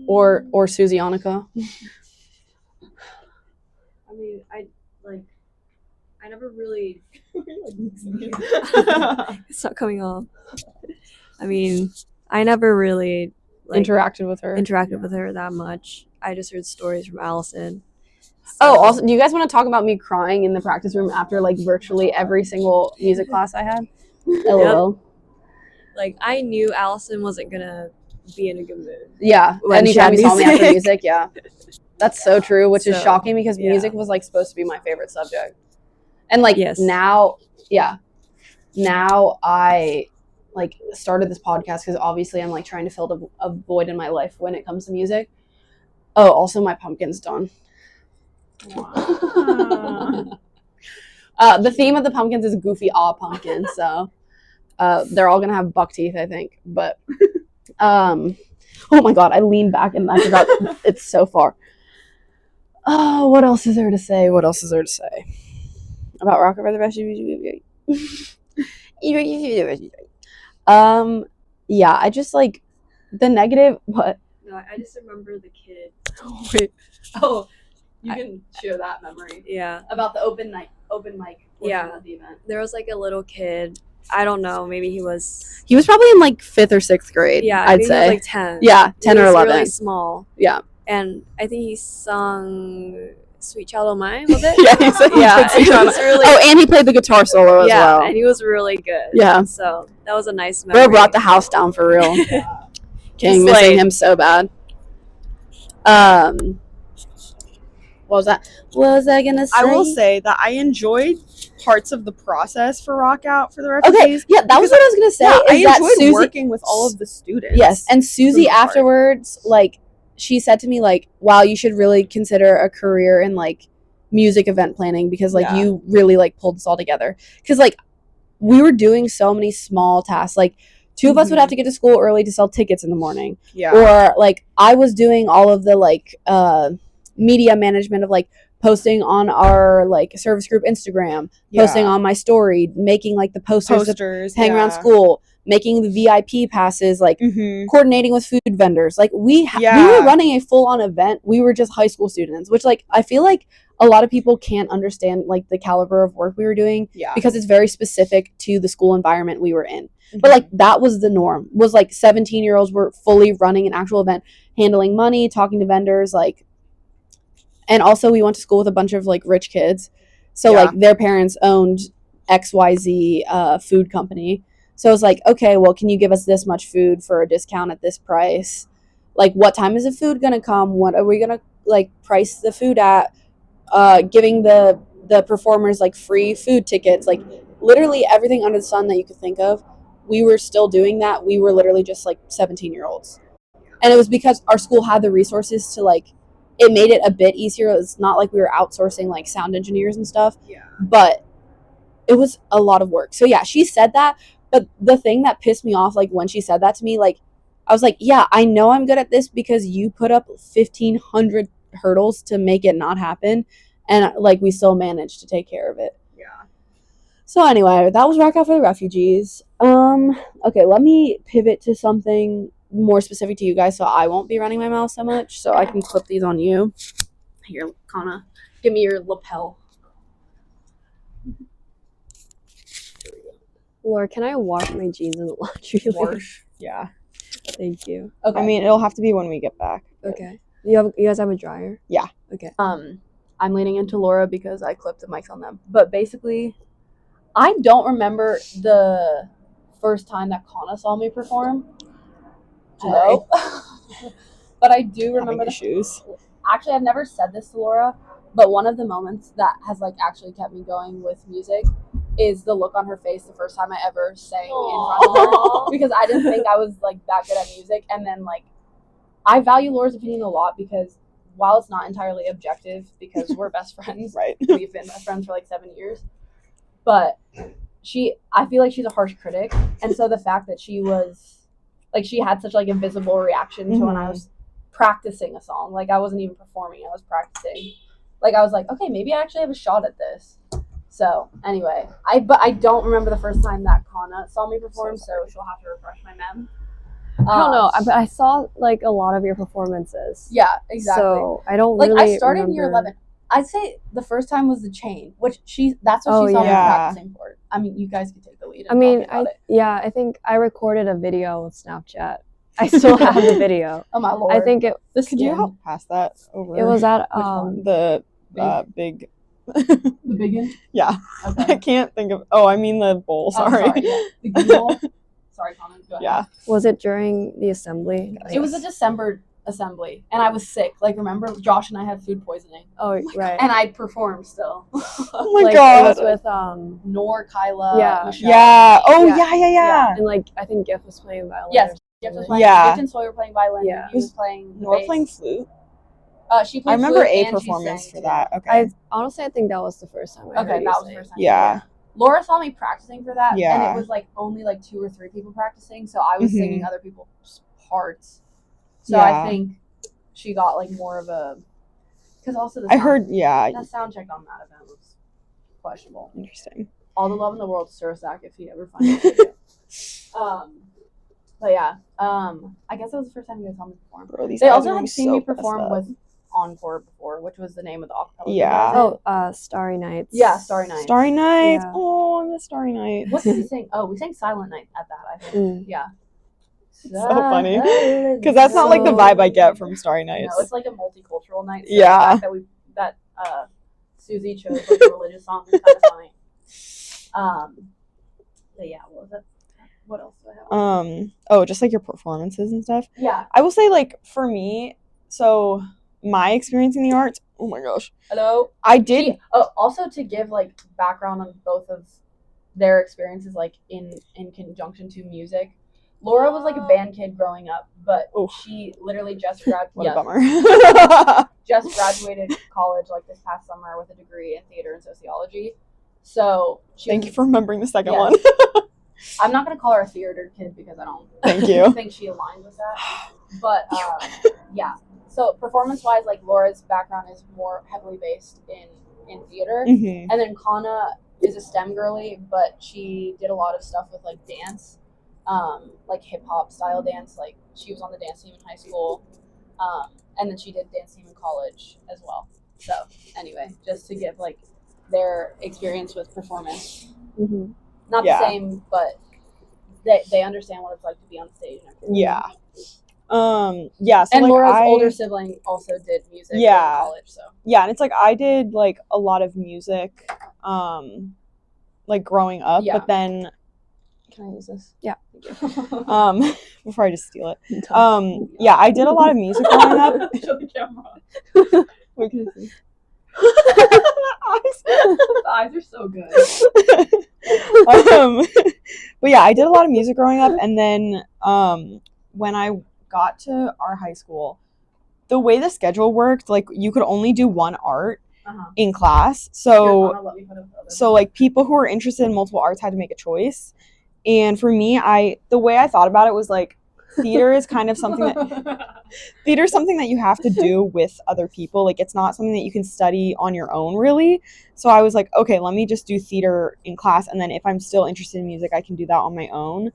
Or Susie Annika? I mean, I never really. It's not coming off. I mean, I never really interacted with her that much. I just heard stories from Allison. So. Oh, also, do you guys want to talk about me crying in the practice room after like virtually every single music class I had? LOL. Yep. Like, I knew Allison wasn't gonna be in a good mood. Yeah, anytime you saw me after music, yeah. That's so true, which is shocking because music was like supposed to be my favorite subject. And like now I like started this podcast because obviously I'm like trying to fill a void in my life when it comes to music. Oh, also my pumpkin's done. Wow. The theme of the pumpkins is goofy pumpkin, so they're all gonna have buck teeth, I think. But oh my god, I leaned back and I forgot it's so far. Oh, what else is there to say? About Rock Over the Refugees? Yeah, I just like the negative. What? No, I just remember the kid. Wait. Oh, you can share that memory. Yeah. About the open mic. Of the event. There was like a little kid. I don't know. Maybe he was. He was probably in like 5th or 6th grade. Yeah, I'd say. He was like 10. Yeah, 10 or 11. Really small. Yeah. And I think he sung "Sweet Child O' Mine," was it? Yeah, he sang Sweet Child. Oh, and he played the guitar solo as well. Yeah, and he was really good. Yeah. So that was a nice memory. Bro brought the house down for real. Dang, missing him so bad. What was that? What was I gonna say? I will say that I enjoyed parts of the process for Rock Out for the Refugees. Okay, yeah, that was what I was gonna say. I enjoyed working with all of the students. Yes, and Susie afterwards, like, she said to me, like, wow, you should really consider a career in, like, music event planning because, like, you really, like, pulled this all together. Because, like, we were doing so many small tasks. Like, two of us would have to get to school early to sell tickets in the morning. Yeah. Or, like, I was doing all of the, like, media management of, like, posting on our, like, service group Instagram, posting on my story, making, like, the posters hang around school, making the VIP passes, like, coordinating with food vendors. Like, we were running a full-on event. We were just high school students, which, like, I feel like a lot of people can't understand, like, the caliber of work we were doing because it's very specific to the school environment we were in. But, like, that was the norm, was, like, 17-year-olds were fully running an actual event, handling money, talking to vendors, like, and also we went to school with a bunch of, like, rich kids. So, like, their parents owned XYZ food company. So I was like, okay, well, can you give us this much food for a discount at this price? Like, what time is the food going to come? What are we going to, like, price the food at? Giving the performers, like, free food tickets. Like, literally everything under the sun that you could think of. We were still doing that. We were literally just, like, 17-year-olds. And it was because our school had the resources to, like, it made it a bit easier. It's not like we were outsourcing, like, sound engineers and stuff. Yeah. But it was a lot of work. So, yeah, she said that. But the thing that pissed me off, like, when she said that to me, like, I was like, yeah, I know I'm good at this because you put up 1,500 hurdles to make it not happen. And, like, we still managed to take care of it. Yeah. So, anyway, that was Rock Out for the Refugees. Okay, let me pivot to something more specific to you guys so I won't be running my mouth so much. So I can clip these on you. Here, Kana, give me your lapel. Laura, can I wash my jeans in the laundry? Wash. Yeah. Thank you. Okay. I mean, it'll have to be when we get back. Okay. You guys have a dryer? Yeah. Okay. I'm leaning into Laura because I clipped the mics on them. But basically, I don't remember the first time that Kana saw me perform. Hello. But I do remember the shoes. Actually, I've never said this to Laura, but one of the moments that has, like, actually kept me going with music is the look on her face the first time I ever sang in front of her, because I didn't think I was, like, that good at music. And then, like, I value Laura's opinion a lot because while it's not entirely objective because we're best friends, right? We've been best friends for like 7 years, but I feel like she's a harsh critic, and so the fact that she was like she had such like a visible reaction to when I was practicing a song, like I wasn't even performing, I was practicing. Like I was like, okay, maybe I actually have a shot at this. So anyway, I don't remember the first time that Kana saw me perform, so she'll have to refresh my mem. I don't know, but I saw like a lot of your performances. Yeah, exactly. So I don't like really I started remember. in year 11. I'd say the first time was the chain, which that's what she saw me practicing for. I mean, you guys could take the lead. I think I recorded a video with Snapchat. I still have the video. Oh my lord! I think it. Could you help pass that over? It was at the big. The big one? Yeah. Okay. I can't think of. Oh, I mean the bowl. Sorry. The bowl. Sorry, Connor. Go ahead. Yeah. Was it during the assembly? It was a December assembly, and I was sick. Like, remember, Josh and I had food poisoning. Oh, right. And I performed still. Oh my god. It was with Nor, Kyla, Michelle. Yeah. Oh yeah. And like I think Gift was playing violin. Yes, Gift was playing. Gift and Sawyer were playing violin. Yeah. He was playing. Nor playing flute. She played. I remember flute a and performance for that. Okay. I honestly think that was the first time. I heard that you was sing. the first time. Yeah. Laura saw me practicing for that, Yeah. and it was like only like 2 or 3 people practicing, so I was singing other people's parts. So I think she got like more of a, because also that sound check on that event was questionable. Interesting. All the love in the world to Surzak if he ever finds it. But yeah, I guess that was the first time you guys saw me perform. Bro, they also had seen me perform with Encore before, which was the name of the acapella. Yeah. Starry Nights. Yeah, Starry Nights. Starry Nights. Yeah. Oh, I miss Starry Nights. What did we sing? Oh, we sang Silent Night at that, I think. Yeah. So funny. Because that's not like the vibe I get from Starry Nights. No, it's like a multicultural night. So yeah. The fact that Susie chose like a religious song is kind of funny. But yeah, what was it? What else do I have? Just like your performances and stuff. Yeah. I will say, like, for me, so my experience in the arts, oh my gosh. Hello. I did. Also to give like background on both of their experiences, like in conjunction to music. Laura was like a band kid growing up, but she literally just graduated. What a bummer. Just graduated college like this past summer with a degree in theater and sociology. So thank you for remembering the second one. I'm not gonna call her a theater kid because I don't think she aligned with that. But yeah. So performance-wise, like Laura's background is more heavily based in theater, and then Kana is a STEM girly, but she did a lot of stuff with like dance, like hip hop style dance. Like she was on the dance team in high school, and then she did dance team in college as well. So anyway, just to give like their experience with performance, not the same, but they understand what it's like to be on stage. Yeah. So and like Laura's older sibling also did music in college, so and it's like I did like a lot of music like growing up, but then can I use this? Yeah. Before I just steal it. I did a lot of music growing up. Show the camera. What can I see? The eyes are so good. But yeah, I did a lot of music growing up, and then when I got to our high school, the way the schedule worked, like you could only do one art in class. So like people who were interested in multiple arts had to make a choice. And for me, the way I thought about it was like theater is kind of something that you have to do with other people. Like it's not something that you can study on your own really. So I was like, okay, let me just do theater in class, and then if I'm still interested in music, I can do that on my own.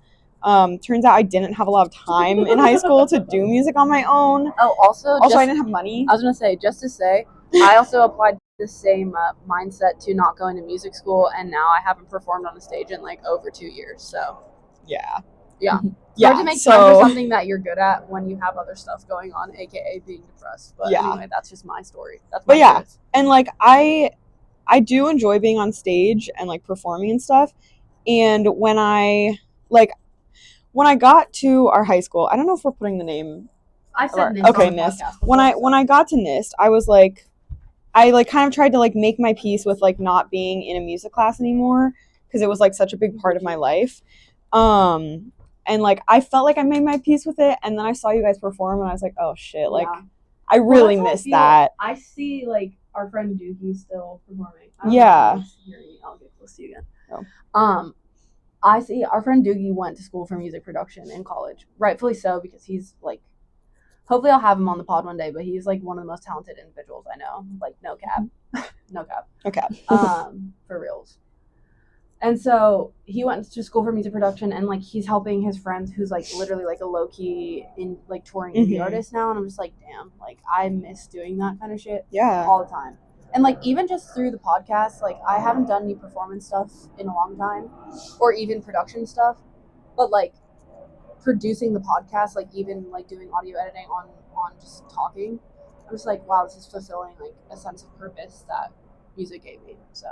Turns out I didn't have a lot of time in high school to do music on my own. Also I didn't have money. I was gonna say, just to say, I also applied the same mindset to not going to music school, and now I haven't performed on a stage in like over 2 years. So yeah. It's hard to make time for something that you're good at when you have other stuff going on, aka being depressed. But anyway, that's just my story. That's my choice. And like I do enjoy being on stage and like performing and stuff. And when I got to our high school, I don't know if we're putting the name. I said NIST. Okay, NIST. When I got to NIST, I was like, I like kind of tried to like make my peace with like not being in a music class anymore because it was like such a big part of my life. And like I felt like I made my peace with it, and then I saw you guys perform, and I was like, oh shit, like I really miss that. I see like our friend Dookie still performing. Yeah. I'll get close to you again. Oh. I see our friend Doogie went to school for music production in college, rightfully so, because he's like, hopefully I'll have him on the pod one day, but he's like one of the most talented individuals I know. Like, no cap. No cap. Okay. For reals. And so he went to school for music production, and like he's helping his friends who's like literally like a low key in like touring indie artist now. And I'm just like, damn, like I miss doing that kind of shit all the time. And like even just through the podcast, like I haven't done any performance stuff in a long time, or even production stuff. But like producing the podcast, like even like doing audio editing on just talking, I'm just like, wow, this is fulfilling like a sense of purpose that music gave me. So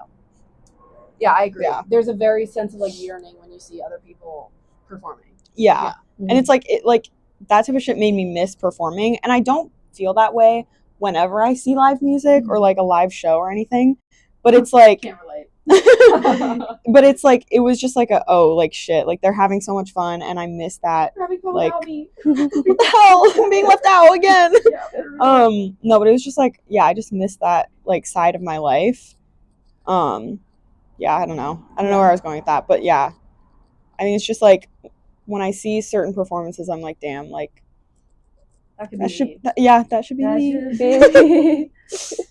yeah, I agree. Yeah. There's a very sense of like yearning when you see other people performing. Yeah. And it's like that type of shit made me miss performing, and I don't feel that way whenever I see live music or like a live show or anything. But it's like can't relate. But it's like it was just like like shit, like they're having so much fun and I miss that. Like what the hell, I'm being left out again. No, but it was just like, yeah, I just missed that like side of my life. Yeah, I don't know where I was going with that, but yeah, I think it's just like when I see certain performances, I'm like, damn, like that should be me.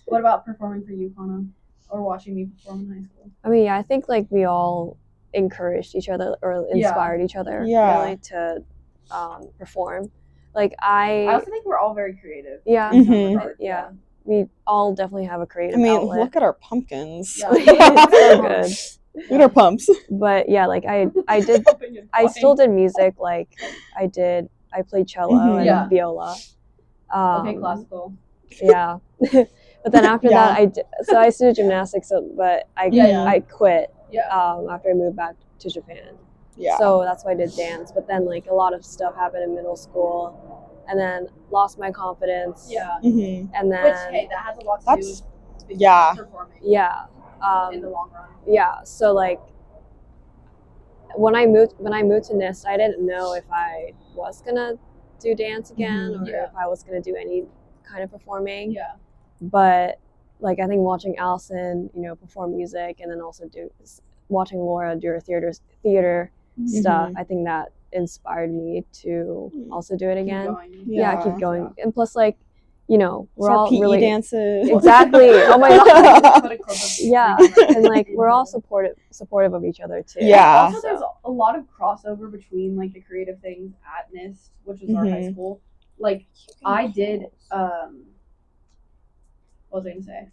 What about performing for you, Kana, or watching me perform in high school? I mean, yeah, I think like we all encouraged each other or inspired each other really to perform. Like I also think we're all very creative. Yeah, yeah. We all definitely have a creative outlet. Look at our pumpkins. Yeah. It's so good. Look at our pumps. But yeah, like I still did music. Like I played cello and viola. Okay, classical. Yeah. But then after that, I studied gymnastics, but I quit after I moved back to Japan. Yeah. So that's why I did dance. But then like a lot of stuff happened in middle school, and then lost my confidence. Yeah. And then that has a lot to do with performing. Yeah. In the long run. Yeah. So like when I moved to NIST, I didn't know if I was gonna do dance again or if I was gonna do any kind of performing. Yeah. But like I think watching Allison, perform music, and then also watching Laura do her theater stuff, I think that inspired me to also do it again. Keep going. And plus, like, we're all PE really dances. Exactly. Oh my god. Yeah, and like we're all supportive of each other too. Yeah. Also, there's a lot of crossover between like the creative things at NIST, which is our high school. Like I did. What was I gonna say?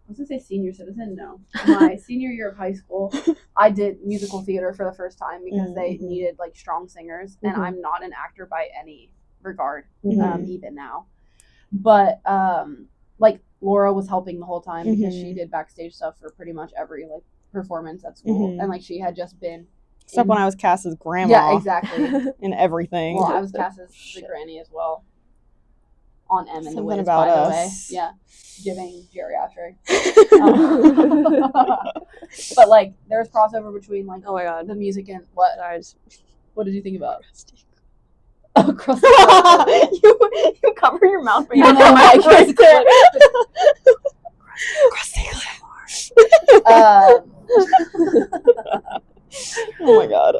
I was gonna say senior citizen. No, my senior year of high school, I did musical theater for the first time because they needed like strong singers, and I'm not an actor by any regard, even now. But like Laura was helping the whole time because she did backstage stuff for pretty much every like performance at school, and like she had just been. Except when I was cast as grandma. Yeah, exactly. In everything. Well, I was cast as the granny as well. On M in the Wiz, by the way. Yeah. Giving geriatric. But like there's crossover between like oh my god, the music and what? What did you think about? Crusty. you cover your mouth, but you don't know my kids there. Crusty. Oh my god.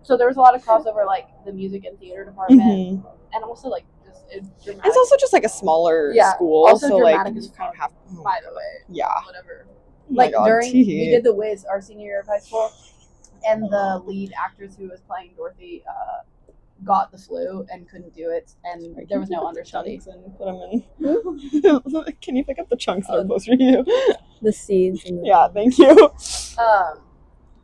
So there was a lot of crossover, like the music and theater department, and also like just dramatic. It's also just like a smaller school, also so dramatic like is kind of have. By the way, whatever. Oh like during we did the Wiz our senior year of high school, and the lead actress who was playing Dorothy got the flu and couldn't do it, and there was no understudy. And put them in. Can you pick up the chunks that are closer to you? The seeds. Thank you.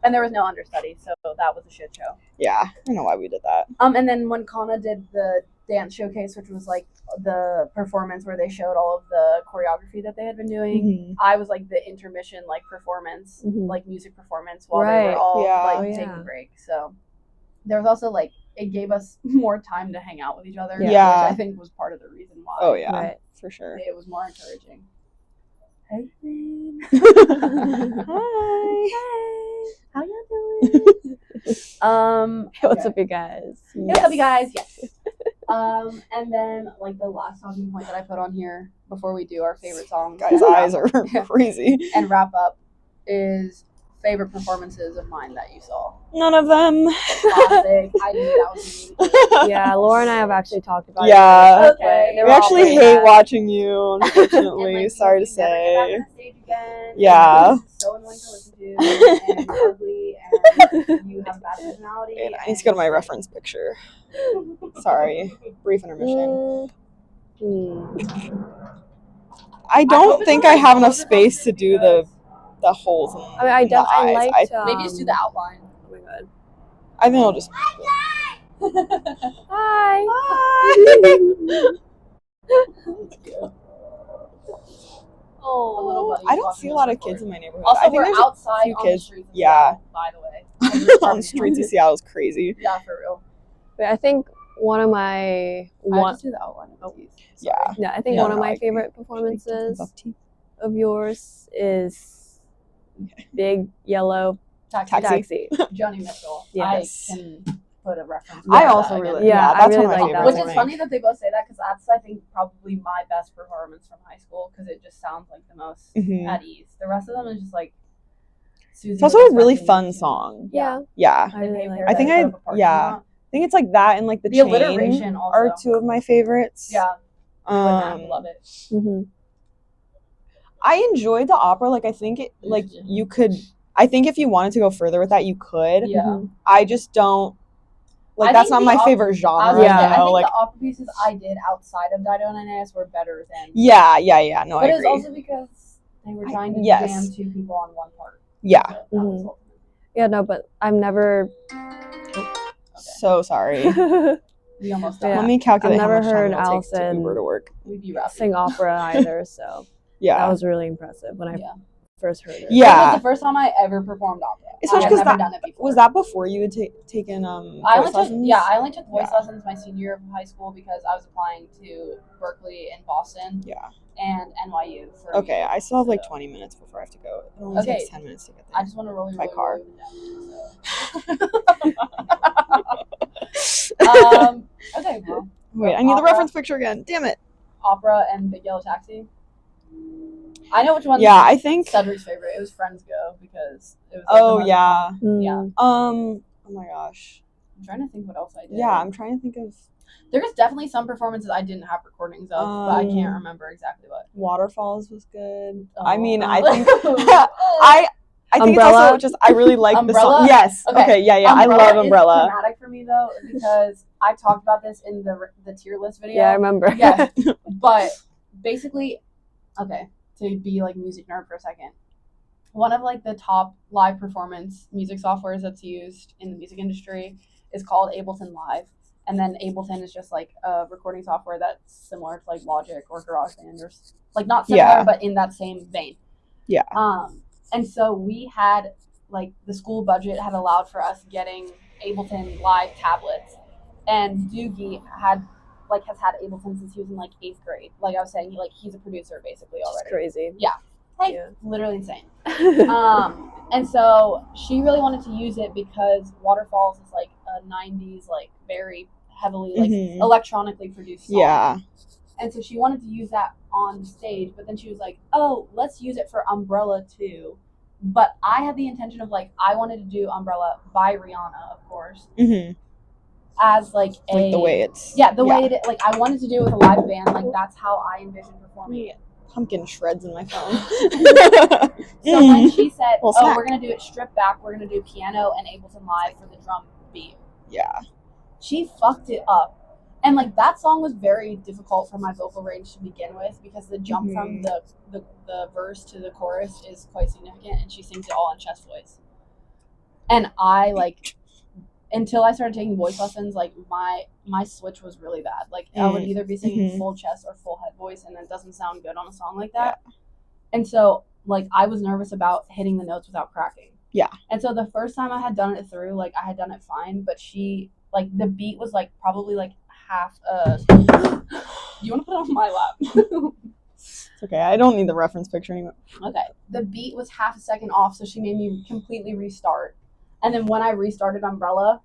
And there was no understudy, so that was a shit show. Yeah, I don't know why we did that. And then when Kana did the dance showcase, which was like the performance where they showed all of the choreography that they had been doing, I was like the intermission like performance, like music performance while they were all taking a break. So there was also like it gave us more time to hang out with each other, which I think was part of the reason why. Oh yeah, for sure. It was more encouraging. Hey, hi. How y'all doing? Hey, what's up, you guys? What's up, you guys? Yes. And then like the last talking point that I put on here before we do our favorite songs. Guys' eyes are crazy. And wrap up is favorite performances of mine that you saw? None of them. Classic. I knew that was me. Yeah, Laura and I have actually talked about Yeah. it. Okay. We actually hate watching you, unfortunately. Like, Sorry to you never get back say. on the stage again. Yeah. It's so annoying to listen to, and you're ugly, and you have a bad personality. And I need to go to my reference picture. Sorry. Brief intermission. I don't think I have enough space to do the holes in I mean, the eyes. liked, maybe just do the outline. Oh my god. I think I'll just. Hi. Oh, I don't see a lot of kids in my neighborhood. Also, I think we're there's outside a few on kids. the streets. Yeah. By the way, On the streets of Seattle is crazy. Yeah, for real. But I think one of my I just do the outline. Yeah. I think one of my favorite performances of yours is Big Yellow Taxi. Johnny Mitchell. Yes. I can put a reference. I also really that's one I of my really like favorites. Which is funny that they both say that because that's, I think, probably my best performance from high school because it just sounds like the most at ease. The rest of them is just like. Susie it's also a really fun song. Yeah. Yeah. I really like I think I think it's like that and like the chain alliteration also are two of my favorites. Yeah. Love it. Mm-hmm. I enjoyed the opera. Like I think it like you could. I think if you wanted to go further with that, you could. Yeah. I just don't. Like that's not my favorite genre. I think the opera pieces I did outside of Dido and Aeneas were better than. Yeah. No, but I agree. it's also because they were trying to jam two people on one part. Yeah. So Yeah, no, but I've never. So sorry. We almost died. Let me calculate. I've never how much heard time it'll take to Allison Uber to work. sing opera either, so that was really impressive when I first heard it. Yeah, it was the first time I ever performed opera. Especially because done it before. Was that before you had taken voice lessons? I only took voice lessons my senior year of high school because I was applying to Berkeley and Boston. Yeah. And NYU. Okay, I still have like 20 minutes before I have to go. It only takes 10 minutes to get there. I just want to roll by car. Okay, well. Wait, I need the reference picture again. Damn it. Opera and Big Yellow Taxi. I know which one. Yeah, I think Cedric's favorite. It was Friends Go because it was. Like yeah. Oh my gosh. I'm trying to think what else I did. Yeah, I'm trying to think of. There's definitely some performances I didn't have recordings of, but I can't remember exactly what. Waterfalls was good. Oh. I mean, I think I think it's also just I really like the song. Yes. Okay. Yeah. I love Umbrella. It's dramatic for me though because I talked about this in the tier list video. Yeah, I remember. Yes. But basically, okay, to be like music nerd for a second, one of like the top live performance music softwares that's used in the music industry is called Ableton Live. And then Ableton is just like a recording software that's similar to like Logic or GarageBand or like not similar, but in that same vein. Yeah. And so we had like the school budget had allowed for us getting Ableton Live tablets, and Doogie has had Ableton since he was in like 8th grade. Like I was saying, he's a producer basically already. It's crazy. Yeah. Literally insane. And so she really wanted to use it because Waterfalls is like a 90s like very heavily like electronically produced song. Yeah. And so she wanted to use that on stage, but then she was like, oh, let's use it for Umbrella too. But I had the intention of like I wanted to do Umbrella by Rihanna, of course. As like the way it's the way it like I wanted to do it with a live band, like that's how I envisioned performing it. Pumpkin shreds in my phone. So when she said, we're going to do it stripped back, we're going to do piano and Ableton Live for the drum beat. Yeah. She fucked it up. And like that song was very difficult for my vocal range to begin with because the jump from the verse to the chorus is quite significant and she sings it all in chest voice. And I like until I started taking voice lessons, like my switch was really bad. Like I would either be singing full chest or full head voice, and it doesn't sound good on a song like that. Yeah. And so, like, I was nervous about hitting the notes without cracking. Yeah. And so the first time I had done it through, like, I had done it fine, but she, like, the beat was like probably like half a. You want to put it on my lap? It's okay. I don't need the reference picture anymore. Okay. The beat was half a second off, so she made me completely restart. And then when I restarted Umbrella,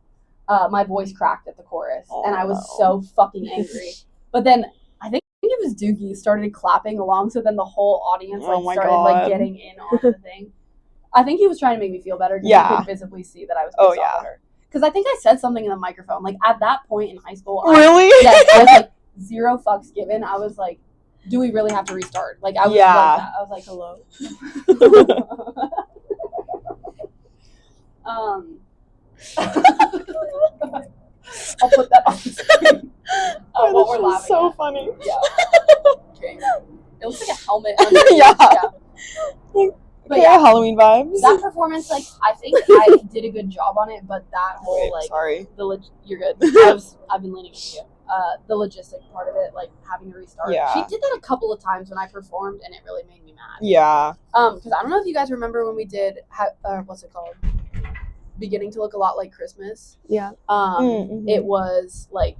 my voice cracked at the chorus, and I was so fucking angry. But then I think it was Doogie started clapping along, so then the whole audience started like getting in on the thing. I think he was trying to make me feel better because he could visibly see that I was pissed off at her. Because I think I said something in the microphone. Like, at that point in high school. Really? I was like, 0 fucks given. I was like, do we really have to restart? Like, I was like that. I was like, hello. I'll put that on the screen. What we're laughing so at. Funny. Yeah. Okay. It looks like a helmet. Yeah. But yeah, Halloween vibes. That performance, like, I think I did a good job on it, but that whole, you're good. I've been leaning into you. The logistic part of it, like, having to restart. Yeah. She did that a couple of times when I performed, and it really made me mad. Yeah. Because I don't know if you guys remember when we did, what's it called? Beginning to Look a Lot Like Christmas. Yeah. It was, like,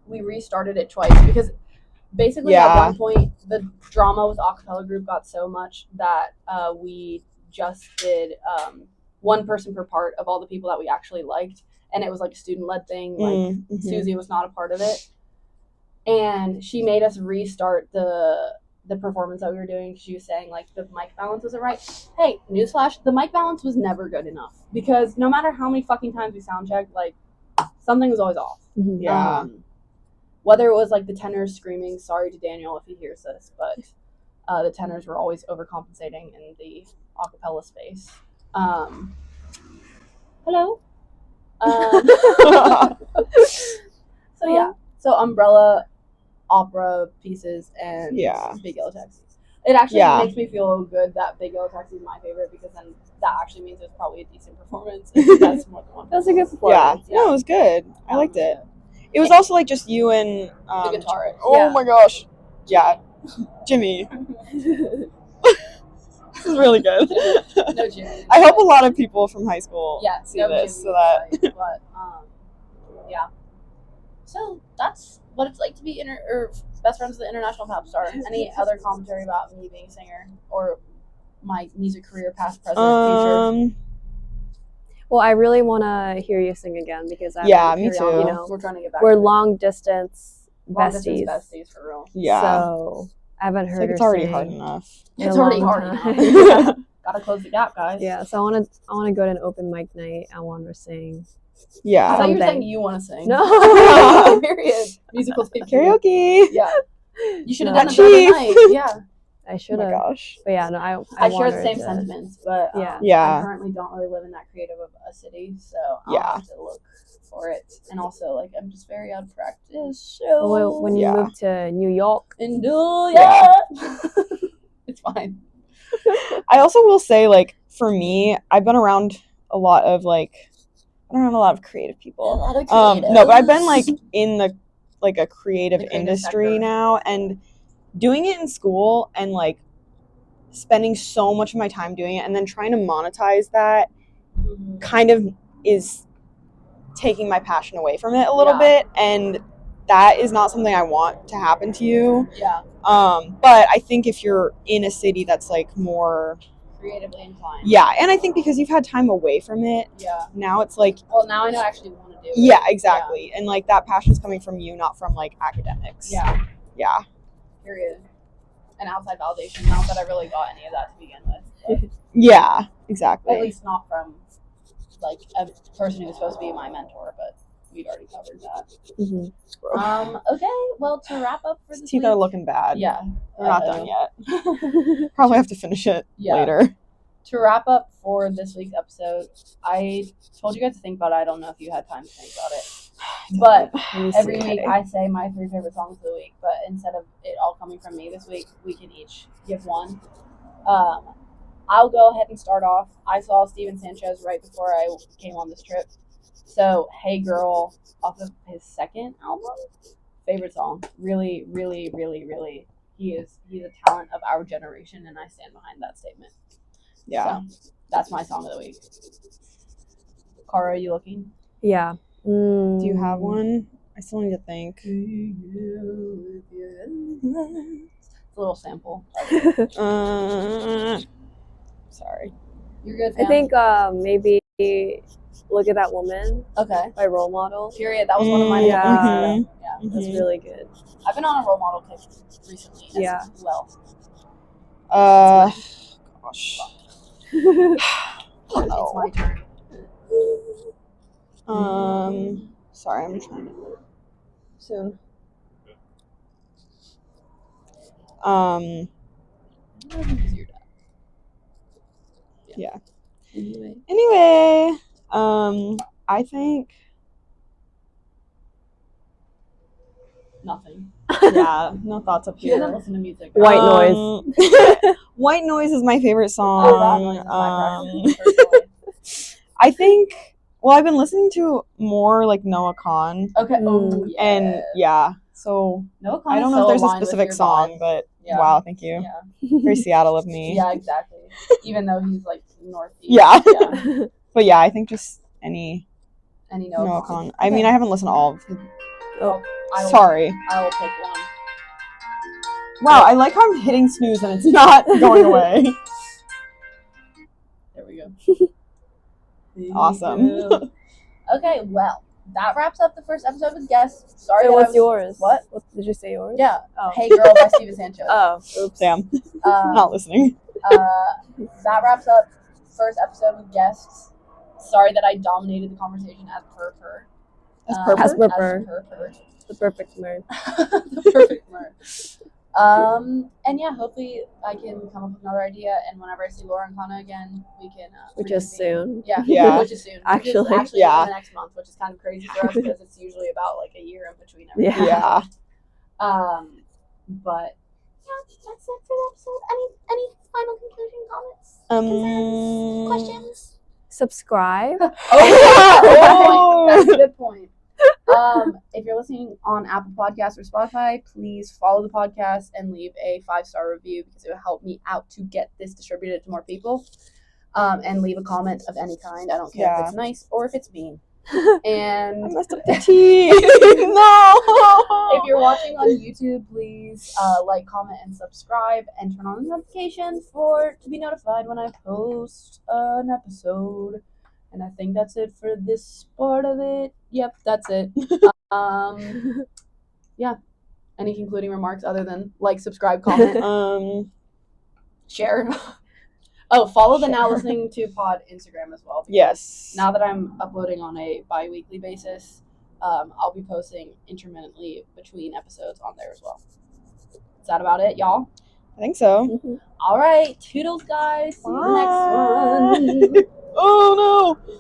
we restarted it twice, because basically at one point the drama with acapella group got so much that we just did one person per part of all the people that we actually liked, and it was like a student-led thing. Like Susie was not a part of it, and she made us restart the performance that we were doing. She was saying like the mic balance wasn't right. Hey, newsflash, the mic balance was never good enough, because no matter how many fucking times we sound checked, like something was always off. Whether it was like the tenors screaming, sorry to Daniel if he hears this, but the tenors were always overcompensating in the acapella space. Hello. So umbrella, opera pieces, and Big Yellow Taxi. It actually makes me feel good that Big Yellow Taxi is my favorite, because then that actually means it was probably a decent performance. That's more than one. That's a good performance. Yeah. No, it was good. I liked it. It was also like just you and the guitarist. Oh my gosh. Yeah. Jimmy. This is really good. No Jimmy. I hope a lot of people from high school see this. Jimmy, so that but yeah. So that's what it's like to be best friends with the international Popstar. Any other commentary about me being a singer or my music career, past, present, future? Well, I really want to hear you sing again, because me too. You know, we're trying to get back. We're long distance besties. Besties for real. Yeah. So I haven't heard her it's already sing hard enough. It's already hard enough. Gotta close the gap, guys. Yeah. So I want to go to an open mic night. I want her to sing. Yeah. I thought you were saying you want to sing. No. Period. Musical karaoke. Yeah. You should have done it the other night. Yeah. I should have. Oh my gosh. But yeah, no, I share the same sentiments, but I currently don't really live in that creative of a city, so I'll have to look for it. And also, like, I'm just very out of practice. So well, when you move to New York, it's fine. I also will say, like, for me, I've been around a lot of creative people. No, but I've been like in the a creative industry sector now, and doing it in school and like spending so much of my time doing it and then trying to monetize that kind of is taking my passion away from it a little bit, and that is not something I want to happen to you. But I think if you're in a city that's like more creatively inclined, and I think because you've had time away from it, now it's like, well, now I know I actually want to do it. Yeah, exactly. And like that passion's coming from you, not from like academics. Period. And outside validation, not that I really got any of that to begin with. Yeah, exactly. At least not from like a person who was supposed to be my mentor, but we've already covered that. Okay, well, to wrap up for this teeth week, are looking bad. Yeah. They're not done yet. Probably have to finish it later. To wrap up for this week's episode, I told you guys to think about it. I don't know if you had time to think about it. But every week I say my 3 favorite songs of the week, but instead of it all coming from me this week, we can each give one. I'll go ahead and start off. I saw Steven Sanchez right before I came on this trip. So, Hey Girl, off of his second album, favorite song. Really, really, really, really, he's a talent of our generation, and I stand behind that statement. Yeah. So, that's my song of the week. Cara, are you looking? Yeah. Do you have one? I still need to think. It's a little sample. Sorry. You're good, fam. I think maybe Look at That Woman. Okay. By Role Model. Period. That was one of mine. Yeah. That's really good. I've been on a role model kick recently as well. Gosh. It's my turn. Sorry, I'm trying to soon. Yeah. Anyway, I think Nothing. Yeah, no thoughts up She doesn't here. listen to music. White Noise. White Noise is my favorite song. I think. Well, I've been listening to more like Noah Khan. Okay. And so Noah Khan I don't know if there's a specific song, but wow, thank you. Yeah. Very Seattle of me. Yeah, exactly. Even though he's like northeast. Yeah. But yeah, I think just any Noah Khan. Okay. I mean, I haven't listened to all of his. Sorry. I will pick one. Wow, I like how I'm hitting snooze and it's not going away. There we go. Awesome. Okay, well, that wraps up the first episode with guests. Sorry. So what's yours? What did you say yours? Yeah. Oh. Hey Girl by Steven Sanchez. Oh, oops. Damn. Not listening. That wraps up first episode with guests. Sorry that I dominated the conversation as per. As per. The perfect nerd. The perfect nerd. And yeah, hopefully I can come up with another idea, and whenever I see Laura and Kana again, we can which is soon. Yeah. Which is soon. Actually in the next month, which is kind of crazy for us because it's usually about like a year in between everything. Yeah. But yeah, that's it for the episode. Any final conclusion comments? Questions? Subscribe. That's a good point. If you're listening on Apple Podcasts or Spotify, please follow the podcast and leave a 5-star review because it will help me out to get this distributed to more people. And leave a comment of any kind. I don't care if it's nice or if it's mean. And I messed up the tea. No. If you're watching on YouTube, please like, comment, and subscribe, and turn on the notification to be notified when I post an episode. And I think that's it for this part of it. Yep, that's it. Yeah. Any concluding remarks other than like, subscribe, comment, share? Follow the Now Listening to Pod Instagram as well. Yes. Now that I'm uploading on a bi-weekly basis, I'll be posting intermittently between episodes on there as well. Is that about it, y'all? I think so. Mm-hmm. All right. Toodles, guys. See you in the next one. Oh, no.